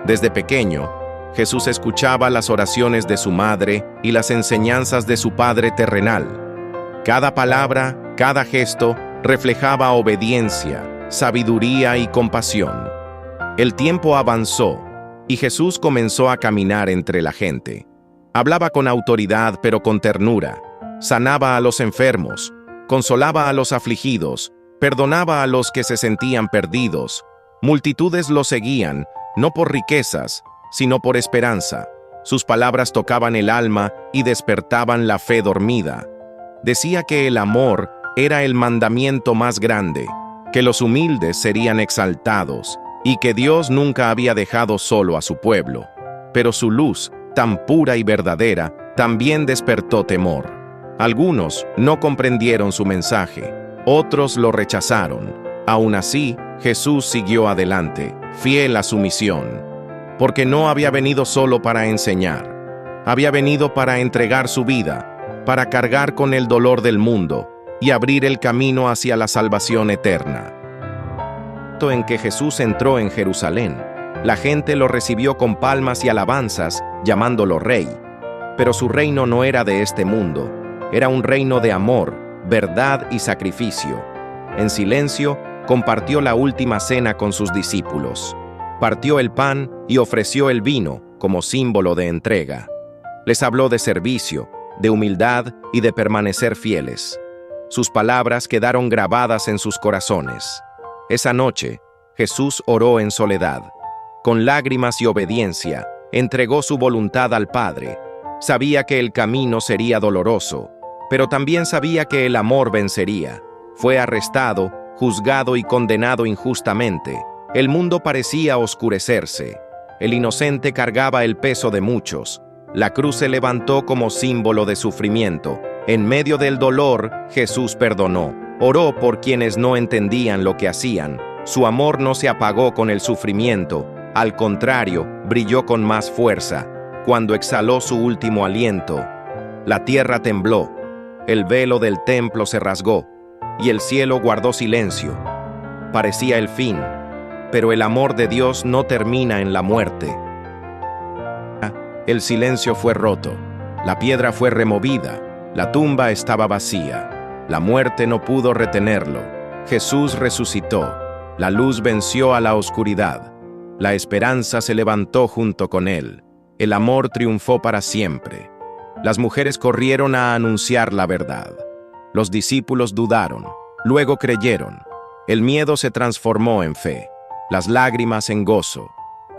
S1: Desde pequeño, Jesús escuchaba las oraciones de su madre y las enseñanzas de su padre terrenal. Cada palabra, cada gesto, reflejaba obediencia, sabiduría y compasión. El tiempo avanzó, y Jesús comenzó a caminar entre la gente. Hablaba con autoridad pero con ternura, sanaba a los enfermos, consolaba a los afligidos, perdonaba a los que se sentían perdidos. Multitudes lo seguían, no por riquezas, sino por esperanza. Sus palabras tocaban el alma y despertaban la fe dormida. Decía que el amor era el mandamiento más grande, que los humildes serían exaltados, y que Dios nunca había dejado solo a su pueblo. Pero su luz, tan pura y verdadera, también despertó temor. Algunos no comprendieron su mensaje, otros lo rechazaron. Aún así, Jesús siguió adelante, fiel a su misión, porque no había venido solo para enseñar, había venido para entregar su vida, para cargar con el dolor del mundo y abrir el camino hacia la salvación eterna. En que Jesús entró en Jerusalén, la gente lo recibió con palmas y alabanzas, llamándolo rey. Pero su reino no era de este mundo, era un reino de amor, verdad y sacrificio. En silencio, compartió la última cena con sus discípulos. Partió el pan y ofreció el vino como símbolo de entrega. Les habló de servicio, de humildad y de permanecer fieles. Sus palabras quedaron grabadas en sus corazones. Esa noche, Jesús oró en soledad. Con lágrimas y obediencia, entregó su voluntad al Padre. Sabía que el camino sería doloroso, pero también sabía que el amor vencería. Fue arrestado, juzgado y condenado injustamente. El mundo parecía oscurecerse. El inocente cargaba el peso de muchos. La cruz se levantó como símbolo de sufrimiento. En medio del dolor, Jesús perdonó. Oró por quienes no entendían lo que hacían. Su amor no se apagó con el sufrimiento. Al contrario, brilló con más fuerza. Cuando exhaló su último aliento, la tierra tembló. El velo del templo se rasgó. Y el cielo guardó silencio. Parecía el fin. Pero el amor de Dios no termina en la muerte. El silencio fue roto. La piedra fue removida. La tumba estaba vacía. La muerte no pudo retenerlo. Jesús resucitó. La luz venció a la oscuridad. La esperanza se levantó junto con él. El amor triunfó para siempre. Las mujeres corrieron a anunciar la verdad. Los discípulos dudaron, luego creyeron. El miedo se transformó en fe, las lágrimas en gozo.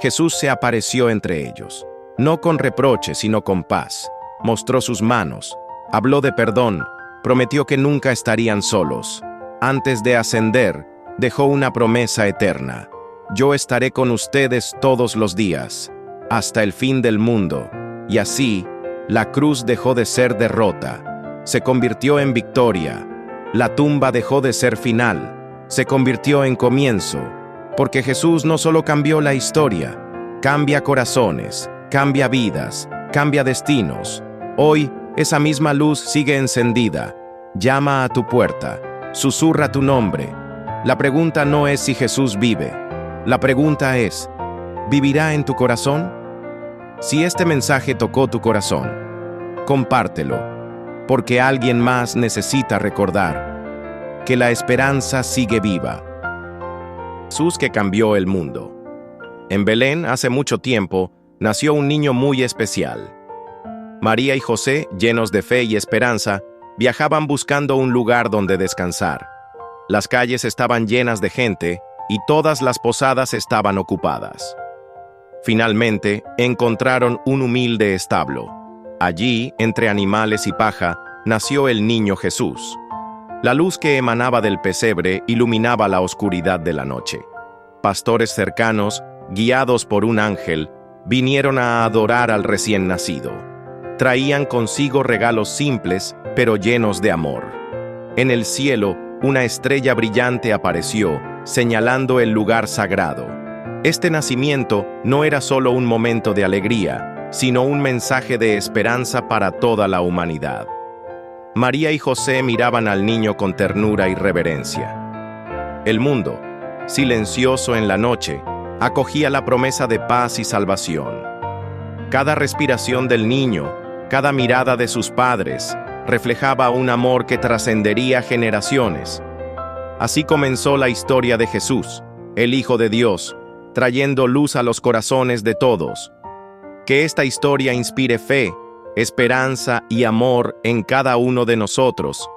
S1: Jesús se apareció entre ellos, no con reproche, sino con paz. Mostró sus manos, habló de perdón, prometió que nunca estarían solos. Antes de ascender, dejó una promesa eterna. Yo estaré con ustedes todos los días, hasta el fin del mundo. Y así, la cruz dejó de ser derrota, se convirtió en victoria. La tumba dejó de ser final, se convirtió en comienzo. Porque Jesús no solo cambió la historia, cambia corazones, cambia vidas, cambia destinos. Hoy, esa misma luz sigue encendida. Llama a tu puerta, susurra tu nombre. La pregunta no es si Jesús vive. La pregunta es, ¿vivirá en tu corazón? Si este mensaje tocó tu corazón, compártelo, porque alguien más necesita recordar que la esperanza sigue viva. Jesús que cambió el mundo. En Belén, hace mucho tiempo, nació un niño muy especial. María y José, llenos de fe y esperanza, viajaban buscando un lugar donde descansar. Las calles estaban llenas de gente y todas las posadas estaban ocupadas. Finalmente, encontraron un humilde establo. Allí, entre animales y paja, nació el niño Jesús. La luz que emanaba del pesebre iluminaba la oscuridad de la noche. Pastores cercanos, guiados por un ángel, vinieron a adorar al recién nacido. Traían consigo regalos simples, pero llenos de amor. En el cielo, una estrella brillante apareció, señalando el lugar sagrado. Este nacimiento no era solo un momento de alegría, sino un mensaje de esperanza para toda la humanidad. María y José miraban al niño con ternura y reverencia. El mundo, silencioso en la noche, acogía la promesa de paz y salvación. Cada respiración del niño, cada mirada de sus padres, reflejaba un amor que trascendería generaciones. Así comenzó la historia de Jesús, el Hijo de Dios, trayendo luz a los corazones de todos. Que esta historia inspire fe, esperanza y amor en cada uno de nosotros.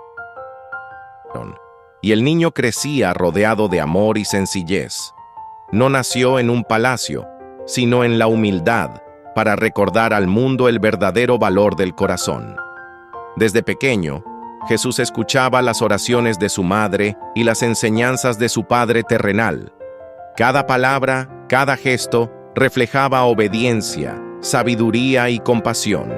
S1: Y el niño crecía rodeado de amor y sencillez. No nació en un palacio, sino en la humildad, para recordar al mundo el verdadero valor del corazón. Desde pequeño, Jesús escuchaba las oraciones de su madre y las enseñanzas de su Padre terrenal. Cada palabra, cada gesto, reflejaba obediencia, sabiduría y compasión.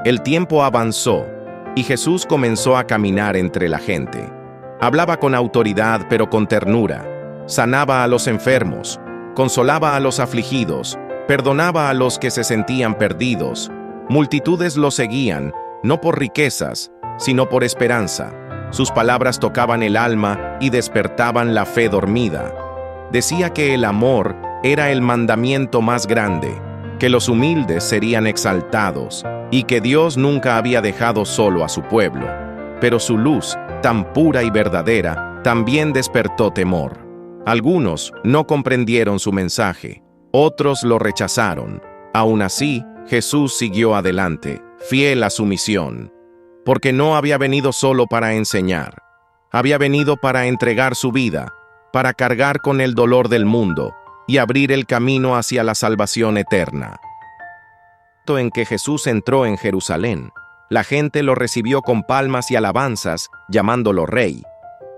S1: El tiempo avanzó, y Jesús comenzó a caminar entre la gente. Hablaba con autoridad pero con ternura, sanaba a los enfermos, consolaba a los afligidos, perdonaba a los que se sentían perdidos. Multitudes lo seguían, no por riquezas, sino por esperanza. Sus palabras tocaban el alma y despertaban la fe dormida. Decía que el amor era el mandamiento más grande, que los humildes serían exaltados y que Dios nunca había dejado solo a su pueblo. Pero su luz, tan pura y verdadera, también despertó temor. Algunos no comprendieron su mensaje, otros lo rechazaron. Aún así, Jesús siguió adelante, fiel a su misión, porque no había venido solo para enseñar, había venido para entregar su vida, para cargar con el dolor del mundo y abrir el camino hacia la salvación eterna. En que Jesús entró en Jerusalén, la gente lo recibió con palmas y alabanzas, llamándolo rey.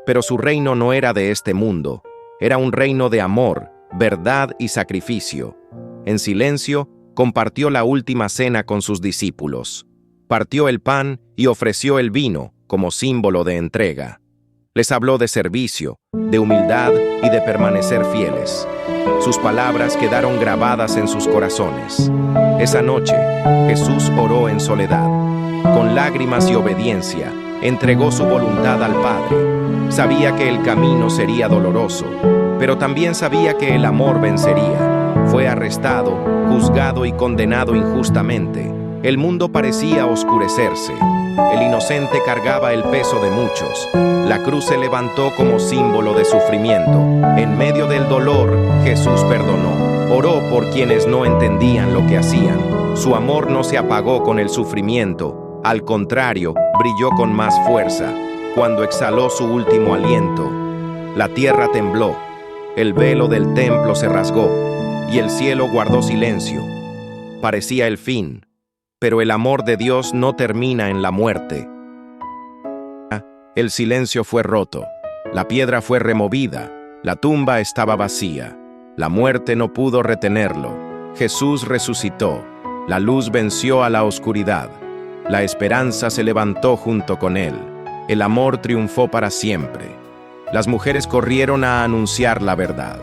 S1: Pero su reino no era de este mundo, era un reino de amor, verdad y sacrificio. En silencio, compartió la última cena con sus discípulos. Partió el pan y ofreció el vino como símbolo de entrega. Les habló de servicio, de humildad y de permanecer fieles. Sus palabras quedaron grabadas en sus corazones. Esa noche, Jesús oró en soledad. Con lágrimas y obediencia, entregó su voluntad al Padre. Sabía que el camino sería doloroso, pero también sabía que el amor vencería. Fue arrestado, juzgado y condenado injustamente. El mundo parecía oscurecerse. El inocente cargaba el peso de muchos. La cruz se levantó como símbolo de sufrimiento. En medio del dolor, Jesús perdonó. Oró por quienes no entendían lo que hacían. Su amor no se apagó con el sufrimiento. Al contrario, brilló con más fuerza. Cuando exhaló su último aliento, la tierra tembló. El velo del templo se rasgó y el cielo guardó silencio. Parecía el fin. Pero el amor de Dios no termina en la muerte. El silencio fue roto, la piedra fue removida, la tumba estaba vacía, la muerte no pudo retenerlo. Jesús resucitó, la luz venció a la oscuridad, la esperanza se levantó junto con él, el amor triunfó para siempre. Las mujeres corrieron a anunciar la verdad.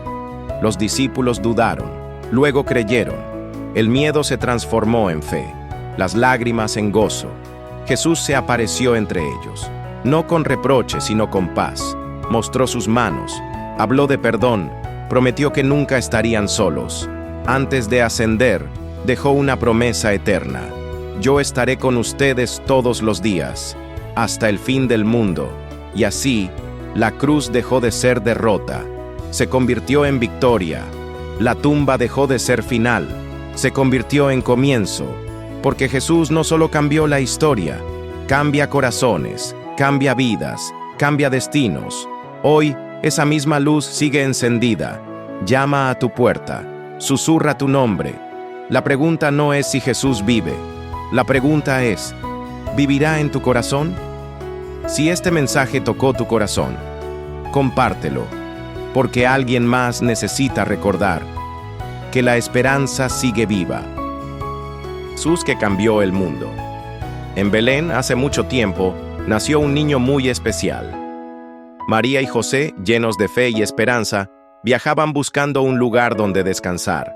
S1: Los discípulos dudaron, luego creyeron. El miedo se transformó en fe. Las lágrimas en gozo. Jesús se apareció entre ellos, no con reproche, sino con paz. Mostró sus manos, habló de perdón, prometió que nunca estarían solos. Antes de ascender, dejó una promesa eterna. Yo estaré con ustedes todos los días, hasta el fin del mundo. Y así, la cruz dejó de ser derrota, se convirtió en victoria. La tumba dejó de ser final, se convirtió en comienzo. Porque Jesús no solo cambió la historia, cambia corazones, cambia vidas, cambia destinos. Hoy, esa misma luz sigue encendida. Llama a tu puerta, susurra tu nombre. La pregunta no es si Jesús vive. La pregunta es, ¿vivirá en tu corazón? Si este mensaje tocó tu corazón, compártelo, porque alguien más necesita recordar que la esperanza sigue viva. Jesús que cambió el mundo. En Belén, hace mucho tiempo, nació un niño muy especial. María y José, llenos de fe y esperanza, viajaban buscando un lugar donde descansar.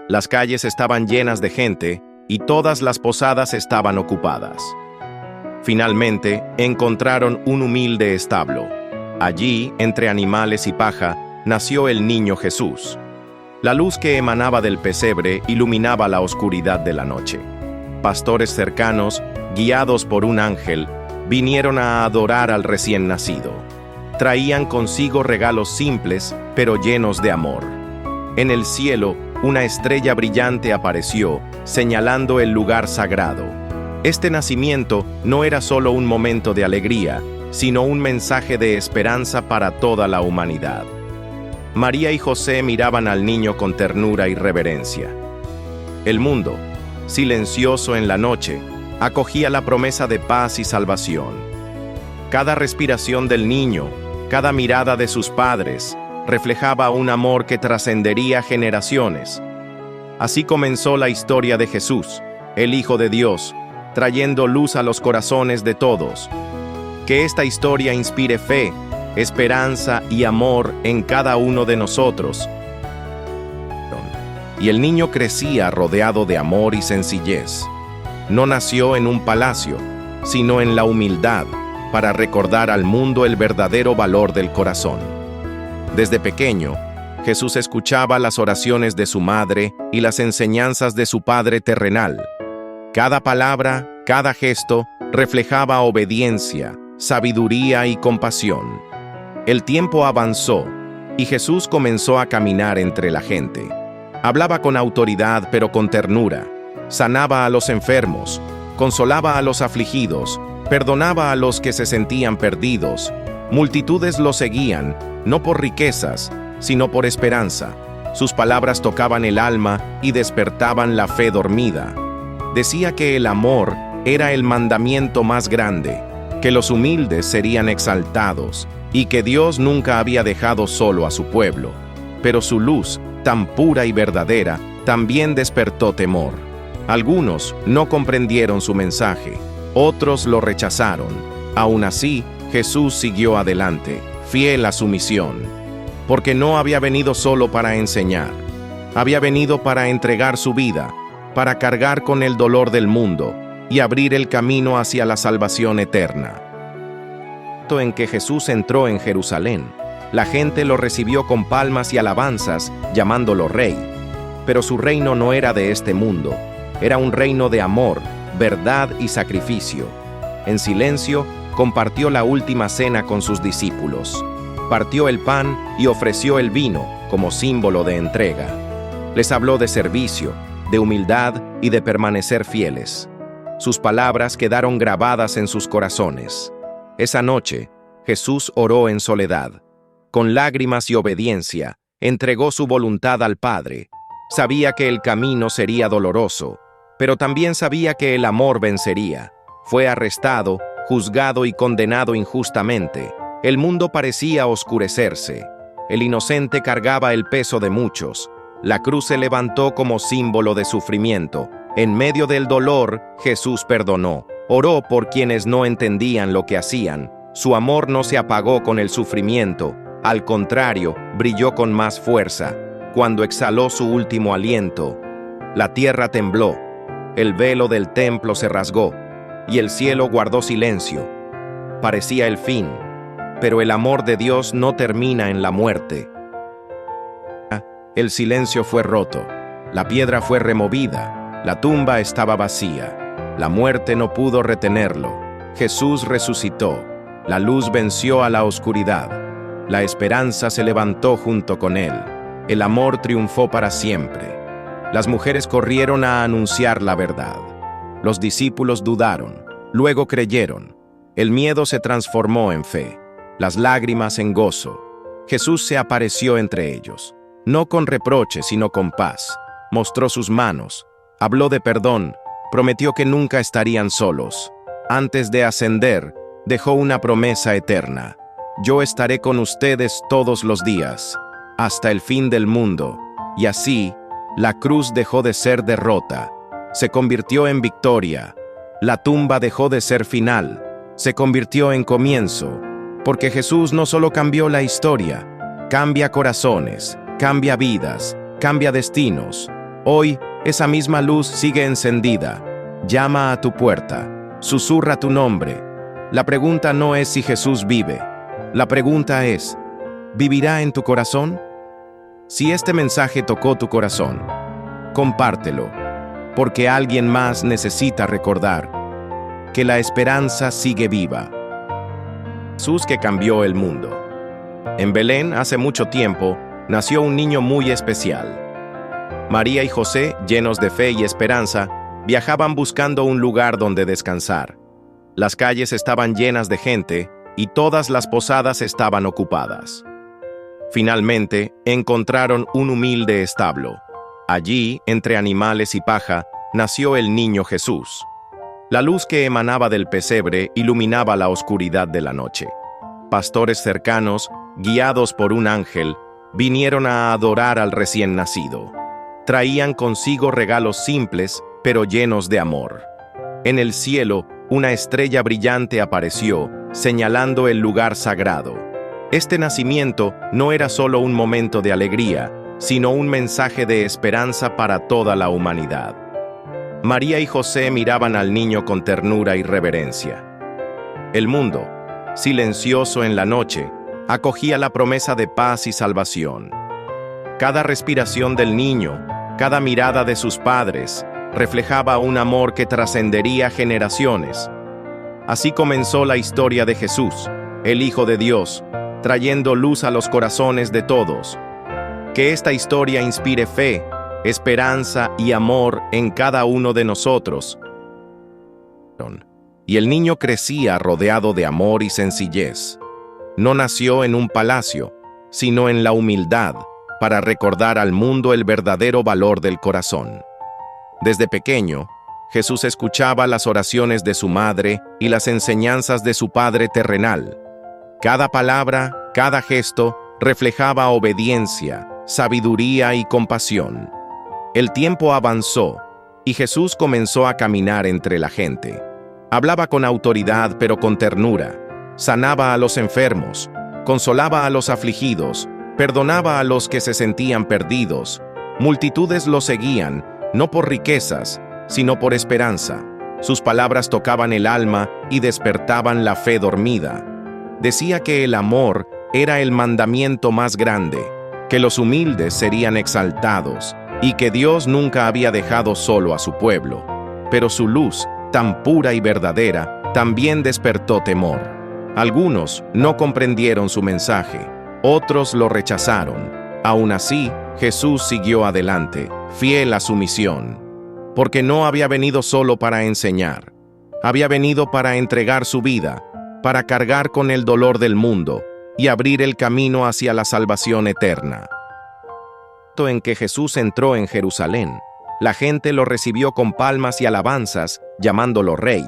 S1: Las calles estaban llenas de gente y todas las posadas estaban ocupadas. Finalmente, encontraron un humilde establo. Allí, entre animales y paja, nació el niño Jesús. La luz que emanaba del pesebre iluminaba la oscuridad de la noche. Pastores cercanos, guiados por un ángel, vinieron a adorar al recién nacido. Traían consigo regalos simples, pero llenos de amor. En el cielo, una estrella brillante apareció, señalando el lugar sagrado. Este nacimiento no era solo un momento de alegría, sino un mensaje de esperanza para toda la humanidad. María y José miraban al niño con ternura y reverencia. El mundo, silencioso en la noche, acogía la promesa de paz y salvación. Cada respiración del niño, cada mirada de sus padres, reflejaba un amor que trascendería generaciones. Así comenzó la historia de Jesús, el Hijo de Dios, trayendo luz a los corazones de todos. Que esta historia inspire fe, esperanza y amor en cada uno de nosotros. Y el niño crecía rodeado de amor y sencillez. No nació en un palacio, sino en la humildad, para recordar al mundo el verdadero valor del corazón. Desde pequeño, Jesús escuchaba las oraciones de su madre y las enseñanzas de su padre terrenal. Cada palabra, cada gesto, reflejaba obediencia, sabiduría y compasión. El tiempo avanzó, y Jesús comenzó a caminar entre la gente. Hablaba con autoridad pero con ternura, sanaba a los enfermos, consolaba a los afligidos, perdonaba a los que se sentían perdidos. Multitudes lo seguían, no por riquezas, sino por esperanza. Sus palabras tocaban el alma y despertaban la fe dormida. Decía que el amor era el mandamiento más grande, que los humildes serían exaltados y que Dios nunca había dejado solo a su pueblo. Pero su luz, tan pura y verdadera, también despertó temor. Algunos no comprendieron su mensaje, otros lo rechazaron. Aún así, Jesús siguió adelante, fiel a su misión, porque no había venido solo para enseñar, había venido para entregar su vida, para cargar con el dolor del mundo y abrir el camino hacia la salvación eterna. En que Jesús entró en Jerusalén, la gente lo recibió con palmas y alabanzas, llamándolo rey. Pero su reino no era de este mundo, era un reino de amor, verdad y sacrificio. En silencio, compartió la última cena con sus discípulos. Partió el pan y ofreció el vino como símbolo de entrega. Les habló de servicio, de humildad y de permanecer fieles. Sus palabras quedaron grabadas en sus corazones. Esa noche, Jesús oró en soledad. Con lágrimas y obediencia, entregó su voluntad al Padre. Sabía que el camino sería doloroso, pero también sabía que el amor vencería. Fue arrestado, juzgado y condenado injustamente. El mundo parecía oscurecerse. El inocente cargaba el peso de muchos. La cruz se levantó como símbolo de sufrimiento. En medio del dolor, Jesús perdonó. Oró por quienes no entendían lo que hacían. Su amor no se apagó con el sufrimiento. Al contrario, brilló con más fuerza. Cuando exhaló su último aliento, la tierra tembló. El velo del templo se rasgó y el cielo guardó silencio. Parecía el fin, pero el amor de Dios no termina en la muerte. El silencio fue roto, la piedra fue removida, la tumba estaba vacía. La muerte no pudo retenerlo. Jesús resucitó. La luz venció a la oscuridad. La esperanza se levantó junto con él. El amor triunfó para siempre. Las mujeres corrieron a anunciar la verdad. Los discípulos dudaron, Luego creyeron. El miedo se transformó en fe, las lágrimas en gozo. Jesús se apareció entre ellos, no con reproche, sino con paz. Mostró sus manos, habló de perdón, prometió que nunca estarían solos. Antes de ascender, dejó una promesa eterna. Yo estaré con ustedes todos los días, hasta el fin del mundo. Y así, la cruz dejó de ser derrota, se convirtió en victoria. La tumba dejó de ser final, se convirtió en comienzo, porque Jesús no solo cambió la historia, cambia corazones, cambia vidas, cambia destinos. Hoy, esa misma luz sigue encendida, llama a tu puerta, susurra tu nombre. La pregunta no es si Jesús vive, la pregunta es, ¿vivirá en tu corazón? Si este mensaje tocó tu corazón, compártelo, porque alguien más necesita recordar que la esperanza sigue viva. Jesús que cambió el mundo. En Belén, hace mucho tiempo, nació un niño muy especial. María y José, llenos de fe y esperanza, viajaban buscando un lugar donde descansar. Las calles estaban llenas de gente y todas las posadas estaban ocupadas. Finalmente, encontraron un humilde establo. Allí, entre animales y paja, nació el niño Jesús. La luz que emanaba del pesebre iluminaba la oscuridad de la noche. Pastores cercanos, guiados por un ángel, vinieron a adorar al recién nacido. Traían consigo regalos simples, pero llenos de amor. En el cielo, una estrella brillante apareció, señalando el lugar sagrado. Este nacimiento no era solo un momento de alegría, sino un mensaje de esperanza para toda la humanidad. María y José miraban al niño con ternura y reverencia. El mundo, silencioso en la noche, acogía la promesa de paz y salvación. Cada respiración del niño, cada mirada de sus padres, reflejaba un amor que trascendería generaciones. Así comenzó la historia de Jesús, el Hijo de Dios, trayendo luz a los corazones de todos. Que esta historia inspire fe, esperanza y amor en cada uno de nosotros. Y el niño crecía rodeado de amor y sencillez. No nació en un palacio, sino en la humildad, para recordar al mundo el verdadero valor del corazón. Desde pequeño, Jesús escuchaba las oraciones de su madre y las enseñanzas de su padre terrenal. Cada palabra, cada gesto, reflejaba obediencia, sabiduría y compasión. El tiempo avanzó, y Jesús comenzó a caminar entre la gente. Hablaba con autoridad pero con ternura, sanaba a los enfermos, consolaba a los afligidos, perdonaba a los que se sentían perdidos. Multitudes lo seguían, no por riquezas, sino por esperanza. Sus palabras tocaban el alma y despertaban la fe dormida. Decía que el amor era el mandamiento más grande, que los humildes serían exaltados, y que Dios nunca había dejado solo a su pueblo. Pero su luz, tan pura y verdadera, también despertó temor. Algunos no comprendieron su mensaje, otros lo rechazaron. Aún así, Jesús siguió adelante, fiel a su misión, porque no había venido solo para enseñar, había venido para entregar su vida, para cargar con el dolor del mundo y abrir el camino hacia la salvación eterna. En que Jesús entró en Jerusalén, la gente lo recibió con palmas y alabanzas, llamándolo rey.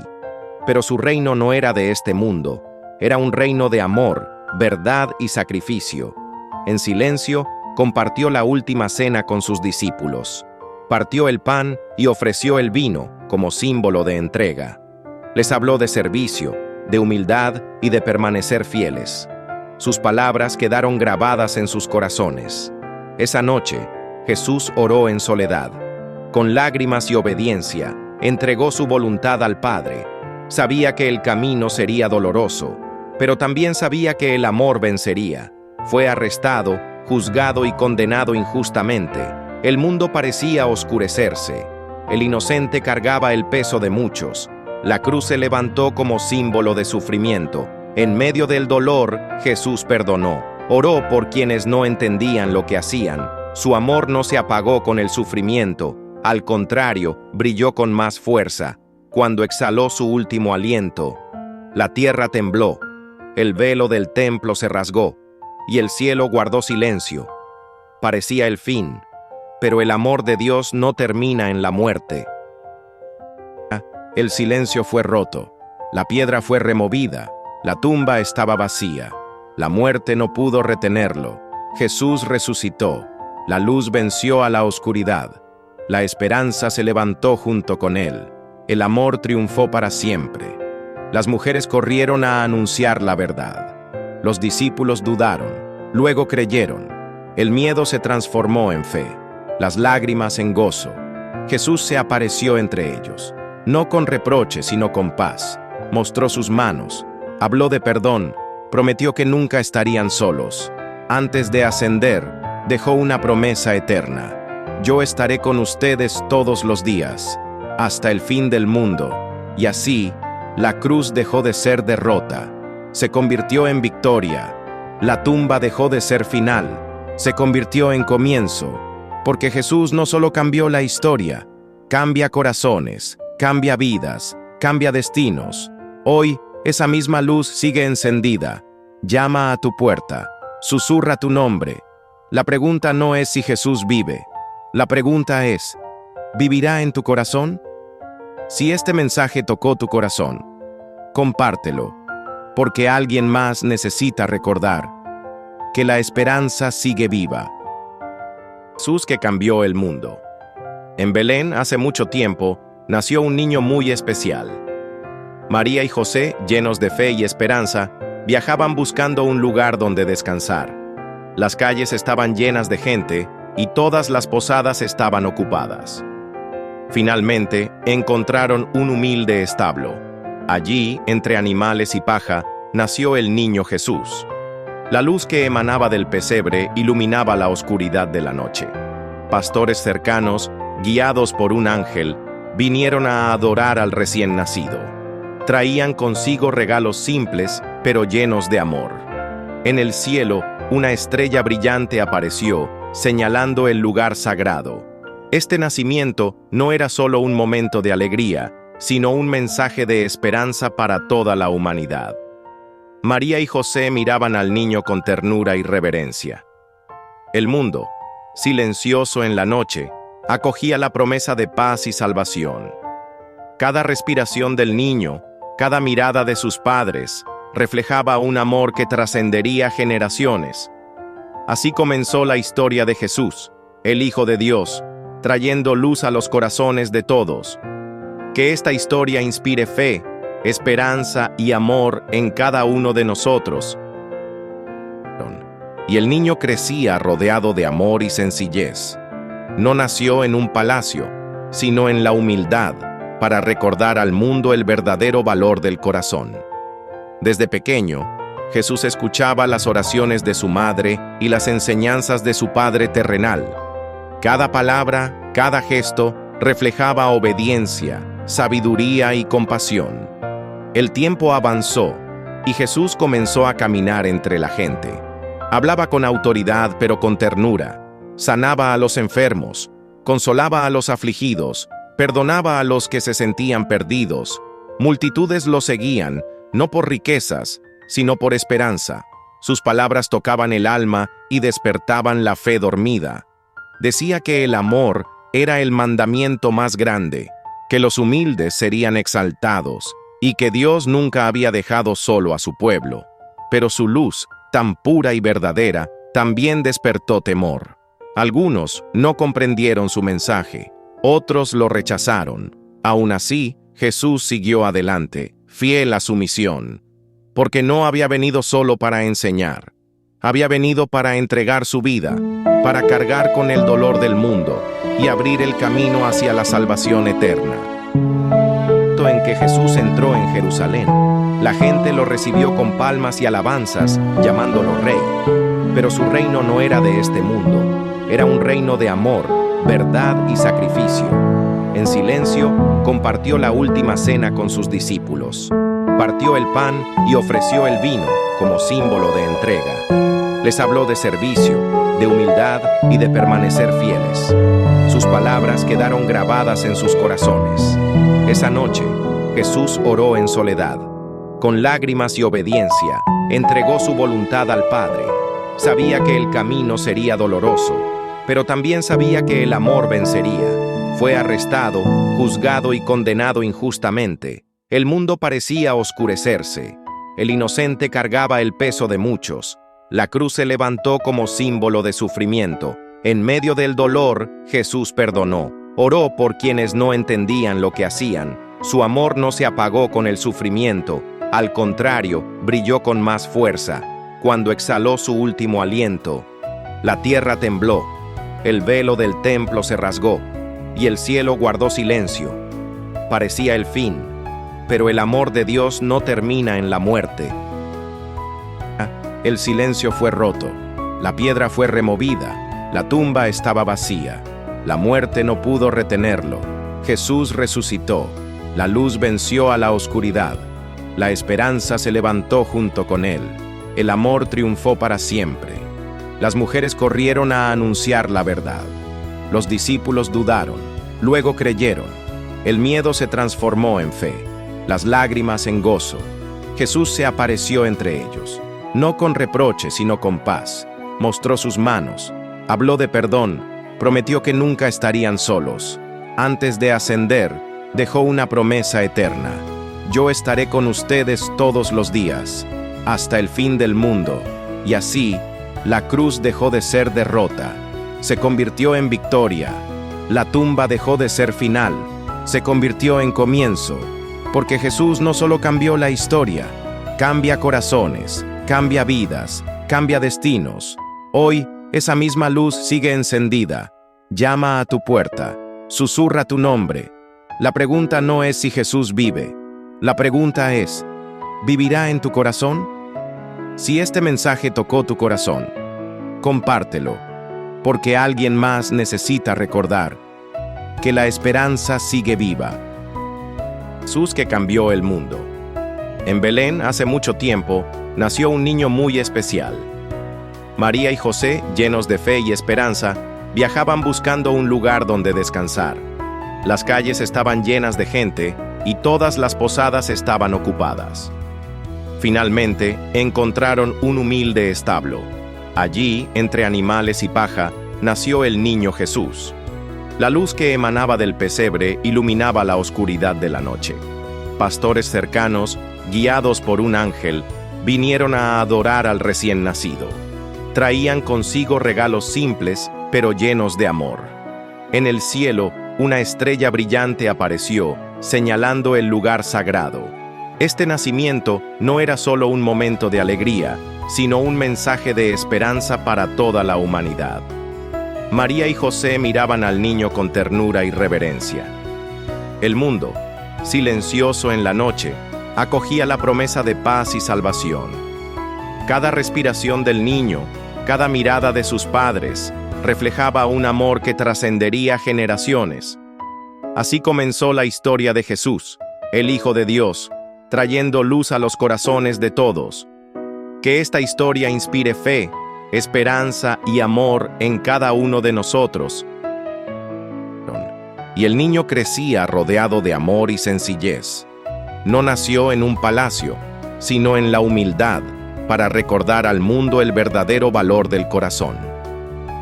S1: Pero su reino no era de este mundo, era un reino de amor, verdad y sacrificio. En silencio, compartió la última cena con sus discípulos. Partió el pan y ofreció el vino como símbolo de entrega. Les habló de servicio, de humildad y de permanecer fieles. Sus palabras quedaron grabadas en sus corazones. Esa noche, Jesús oró en soledad. Con lágrimas y obediencia, entregó su voluntad al Padre. Sabía que el camino sería doloroso, pero también sabía que el amor vencería. Fue arrestado, juzgado y condenado injustamente. El mundo parecía oscurecerse. El inocente cargaba el peso de muchos. La cruz se levantó como símbolo de sufrimiento. En medio del dolor, Jesús perdonó. Oró por quienes no entendían lo que hacían. Su amor no se apagó con el sufrimiento. Al contrario, brilló con más fuerza. cuando exhaló su último aliento, la tierra tembló, el velo del templo se rasgó, y el cielo guardó silencio. Parecía el fin, pero el amor de Dios no termina en la muerte. El silencio fue roto, la piedra fue removida, la tumba estaba vacía, la muerte no pudo retenerlo. Jesús resucitó, la luz venció a la oscuridad, la esperanza se levantó junto con él, el amor triunfó para siempre. Las mujeres corrieron a anunciar la verdad. Los discípulos dudaron, luego creyeron. El miedo se transformó en fe, las lágrimas en gozo. Jesús se apareció entre ellos, no con reproche sino con paz. Mostró sus manos, habló de perdón, prometió que nunca estarían solos. Antes de ascender, dejó una promesa eterna. Yo estaré con ustedes todos los días, hasta el fin del mundo. Y así, la cruz dejó de ser derrota, se convirtió en victoria. La tumba dejó de ser final, se convirtió en comienzo, porque Jesús no solo cambió la historia, cambia corazones, cambia vidas, cambia destinos. Hoy, esa misma luz sigue encendida, llama a tu puerta, susurra tu nombre. La pregunta no es si Jesús vive, la pregunta es, ¿vivirá en tu corazón? Si este mensaje tocó tu corazón, compártelo, porque alguien más necesita recordar que la esperanza sigue viva. Jesús que cambió el mundo. En Belén, hace mucho tiempo, nació un niño muy especial. María y José, llenos de fe y esperanza, viajaban buscando un lugar donde descansar. Las calles estaban llenas de gente y todas las posadas estaban ocupadas. Finalmente, encontraron un humilde establo. Allí, entre animales y paja, nació el niño Jesús. La luz que emanaba del pesebre iluminaba la oscuridad de la noche. Pastores cercanos, guiados por un ángel, vinieron a adorar al recién nacido. Traían consigo regalos simples, pero llenos de amor. En el cielo, una estrella brillante apareció, señalando el lugar sagrado. Este nacimiento no era solo un momento de alegría, sino un mensaje de esperanza para toda la humanidad. María y José miraban al niño con ternura y reverencia. El mundo, silencioso en la noche, acogía la promesa de paz y salvación. Cada respiración del niño, cada mirada de sus padres, reflejaba un amor que trascendería generaciones. Así comenzó la historia de Jesús, el Hijo de Dios, trayendo luz a los corazones de todos. Que esta historia inspire fe, esperanza y amor en cada uno de nosotros. Y el niño crecía rodeado de amor y sencillez. No nació en un palacio, sino en la humildad, para recordar al mundo el verdadero valor del corazón. Desde pequeño, Jesús escuchaba las oraciones de su madre y las enseñanzas de su Padre terrenal. Cada palabra, cada gesto, reflejaba obediencia, sabiduría y compasión. El tiempo avanzó, y Jesús comenzó a caminar entre la gente. Hablaba con autoridad pero con ternura, sanaba a los enfermos, consolaba a los afligidos, perdonaba a los que se sentían perdidos. Multitudes lo seguían, no por riquezas, sino por esperanza. Sus palabras tocaban el alma y despertaban la fe dormida. Decía que el amor era el mandamiento más grande, que los humildes serían exaltados, y que Dios nunca había dejado solo a su pueblo. Pero su luz, tan pura y verdadera, también despertó temor. Algunos no comprendieron su mensaje, otros lo rechazaron. Aún así, Jesús siguió adelante, fiel a su misión, porque no había venido solo para enseñar. Había venido para entregar su vida, para cargar con el dolor del mundo y abrir el camino hacia la salvación eterna. En que Jesús entró en Jerusalén, la gente lo recibió con palmas y alabanzas, llamándolo rey. Pero su reino no era de este mundo, era un reino de amor, verdad y sacrificio. En silencio, compartió la última cena con sus discípulos. Partió el pan y ofreció el vino como símbolo de entrega. Les habló de servicio, de humildad y de permanecer fieles. Sus palabras quedaron grabadas en sus corazones. Esa noche, Jesús oró en soledad. Con lágrimas y obediencia, entregó su voluntad al Padre. Sabía que el camino sería doloroso, pero también sabía que el amor vencería. Fue arrestado, juzgado y condenado injustamente. El mundo parecía oscurecerse. El inocente cargaba el peso de muchos. La cruz se levantó como símbolo de sufrimiento. En medio del dolor, Jesús perdonó. Oró por quienes no entendían lo que hacían. Su amor no se apagó con el sufrimiento. Al contrario, brilló con más fuerza. Cuando exhaló su último aliento, la tierra tembló. El velo del templo se rasgó y el cielo guardó silencio. Parecía el fin, pero el amor de Dios no termina en la muerte. El silencio fue roto, la piedra fue removida, la tumba estaba vacía. La muerte no pudo retenerlo. Jesús resucitó, la luz venció a la oscuridad. La esperanza se levantó junto con él. El amor triunfó para siempre. Las mujeres corrieron a anunciar la verdad. Los discípulos dudaron, luego creyeron. El miedo se transformó en fe, las lágrimas en gozo. Jesús se apareció entre ellos, no con reproche, sino con paz. Mostró sus manos, habló de perdón, prometió que nunca estarían solos. Antes de ascender, dejó una promesa eterna. Yo estaré con ustedes todos los días, hasta el fin del mundo. Y así, la cruz dejó de ser derrota, se convirtió en victoria. La tumba dejó de ser final, se convirtió en comienzo. Porque Jesús no solo cambió la historia, cambia corazones, cambia vidas, cambia destinos. Hoy, esa misma luz sigue encendida. Llama a tu puerta, susurra tu nombre. La pregunta no es si Jesús vive. La pregunta es, ¿vivirá en tu corazón? Si este mensaje tocó tu corazón, compártelo, porque alguien más necesita recordar que la esperanza sigue viva. Jesús que cambió el mundo. En Belén, hace mucho tiempo, nació un niño muy especial. María y José, llenos de fe y esperanza, viajaban buscando un lugar donde descansar. Las calles estaban llenas de gente y todas las posadas estaban ocupadas. Finalmente, encontraron un humilde establo. Allí, entre animales y paja, nació el niño Jesús. La luz que emanaba del pesebre iluminaba la oscuridad de la noche. Pastores cercanos, guiados por un ángel, vinieron a adorar al recién nacido. Traían consigo regalos simples, pero llenos de amor. En el cielo, una estrella brillante apareció, señalando el lugar sagrado. Este nacimiento no era solo un momento de alegría, sino un mensaje de esperanza para toda la humanidad. María y José miraban al niño con ternura y reverencia. El mundo, silencioso en la noche, acogía la promesa de paz y salvación. Cada respiración del niño, cada mirada de sus padres, reflejaba un amor que trascendería generaciones. Así comenzó la historia de Jesús, el Hijo de Dios, trayendo luz a los corazones de todos. Que esta historia inspire fe, esperanza y amor en cada uno de nosotros. Y el niño crecía rodeado de amor y sencillez. No nació en un palacio, sino en la humildad, para recordar al mundo el verdadero valor del corazón.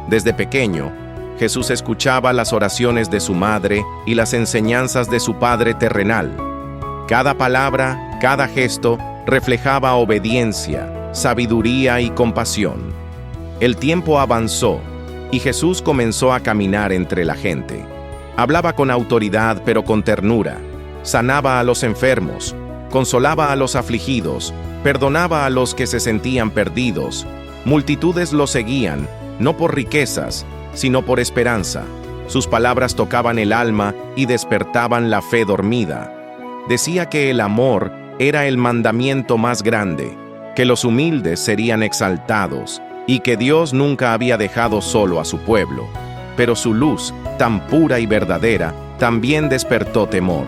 S1: Desde pequeño, Jesús escuchaba las oraciones de su madre y las enseñanzas de su padre terrenal. Cada palabra, cada gesto, reflejaba obediencia, sabiduría y compasión. El tiempo avanzó, y Jesús comenzó a caminar entre la gente. Hablaba con autoridad pero con ternura. Sanaba a los enfermos, consolaba a los afligidos, perdonaba a los que se sentían perdidos. Multitudes lo seguían, no por riquezas, sino por esperanza. Sus palabras tocaban el alma y despertaban la fe dormida. Decía que el amor era el mandamiento más grande, que los humildes serían exaltados y que Dios nunca había dejado solo a su pueblo. Pero su luz, tan pura y verdadera, también despertó temor.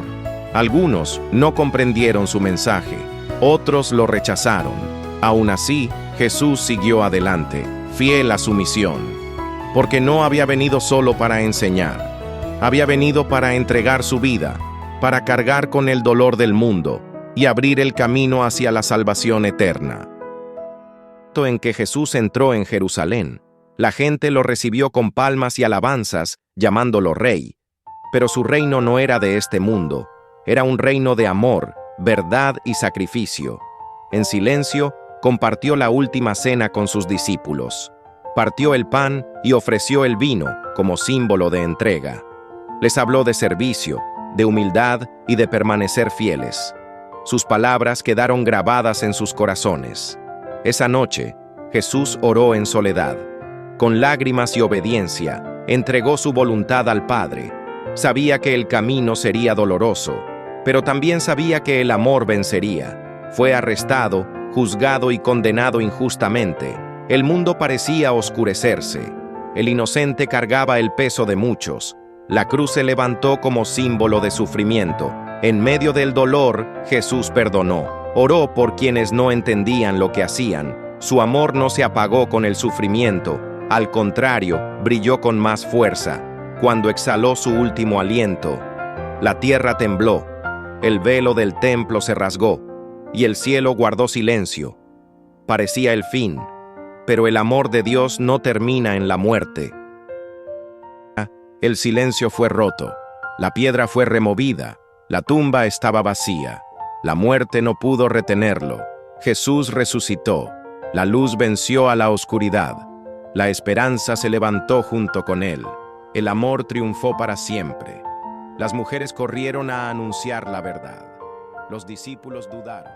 S1: Algunos no comprendieron su mensaje, otros lo rechazaron. Aún así, Jesús siguió adelante, fiel a su misión, porque no había venido solo para enseñar, había venido para entregar su vida. para cargar con el dolor del mundo y abrir el camino hacia la salvación eterna. En que Jesús entró en Jerusalén, la gente lo recibió con palmas y alabanzas, llamándolo rey. Pero su reino no era de este mundo, era un reino de amor, verdad y sacrificio. En silencio, compartió la última cena con sus discípulos. Partió el pan y ofreció el vino como símbolo de entrega. Les habló de servicio, de humildad y de permanecer fieles. Sus palabras quedaron grabadas en sus corazones. Esa noche, Jesús oró en soledad. Con lágrimas y obediencia, entregó su voluntad al Padre. Sabía que el camino sería doloroso, pero también sabía que el amor vencería. Fue arrestado, juzgado y condenado injustamente. El mundo parecía oscurecerse. El inocente cargaba el peso de muchos. La cruz se levantó como símbolo de sufrimiento. En medio del dolor, Jesús perdonó. Oró por quienes no entendían lo que hacían. Su amor no se apagó con el sufrimiento. Al contrario, brilló con más fuerza. Cuando exhaló su último aliento, la tierra tembló, el velo del templo se rasgó, y el cielo guardó silencio. Parecía el fin, pero el amor de Dios no termina en la muerte. El silencio fue roto, la piedra fue removida, la tumba estaba vacía, la muerte no pudo retenerlo. Jesús resucitó, la luz venció a la oscuridad, la esperanza se levantó junto con él. El amor triunfó para siempre. Las mujeres corrieron a anunciar la verdad. Los discípulos dudaron.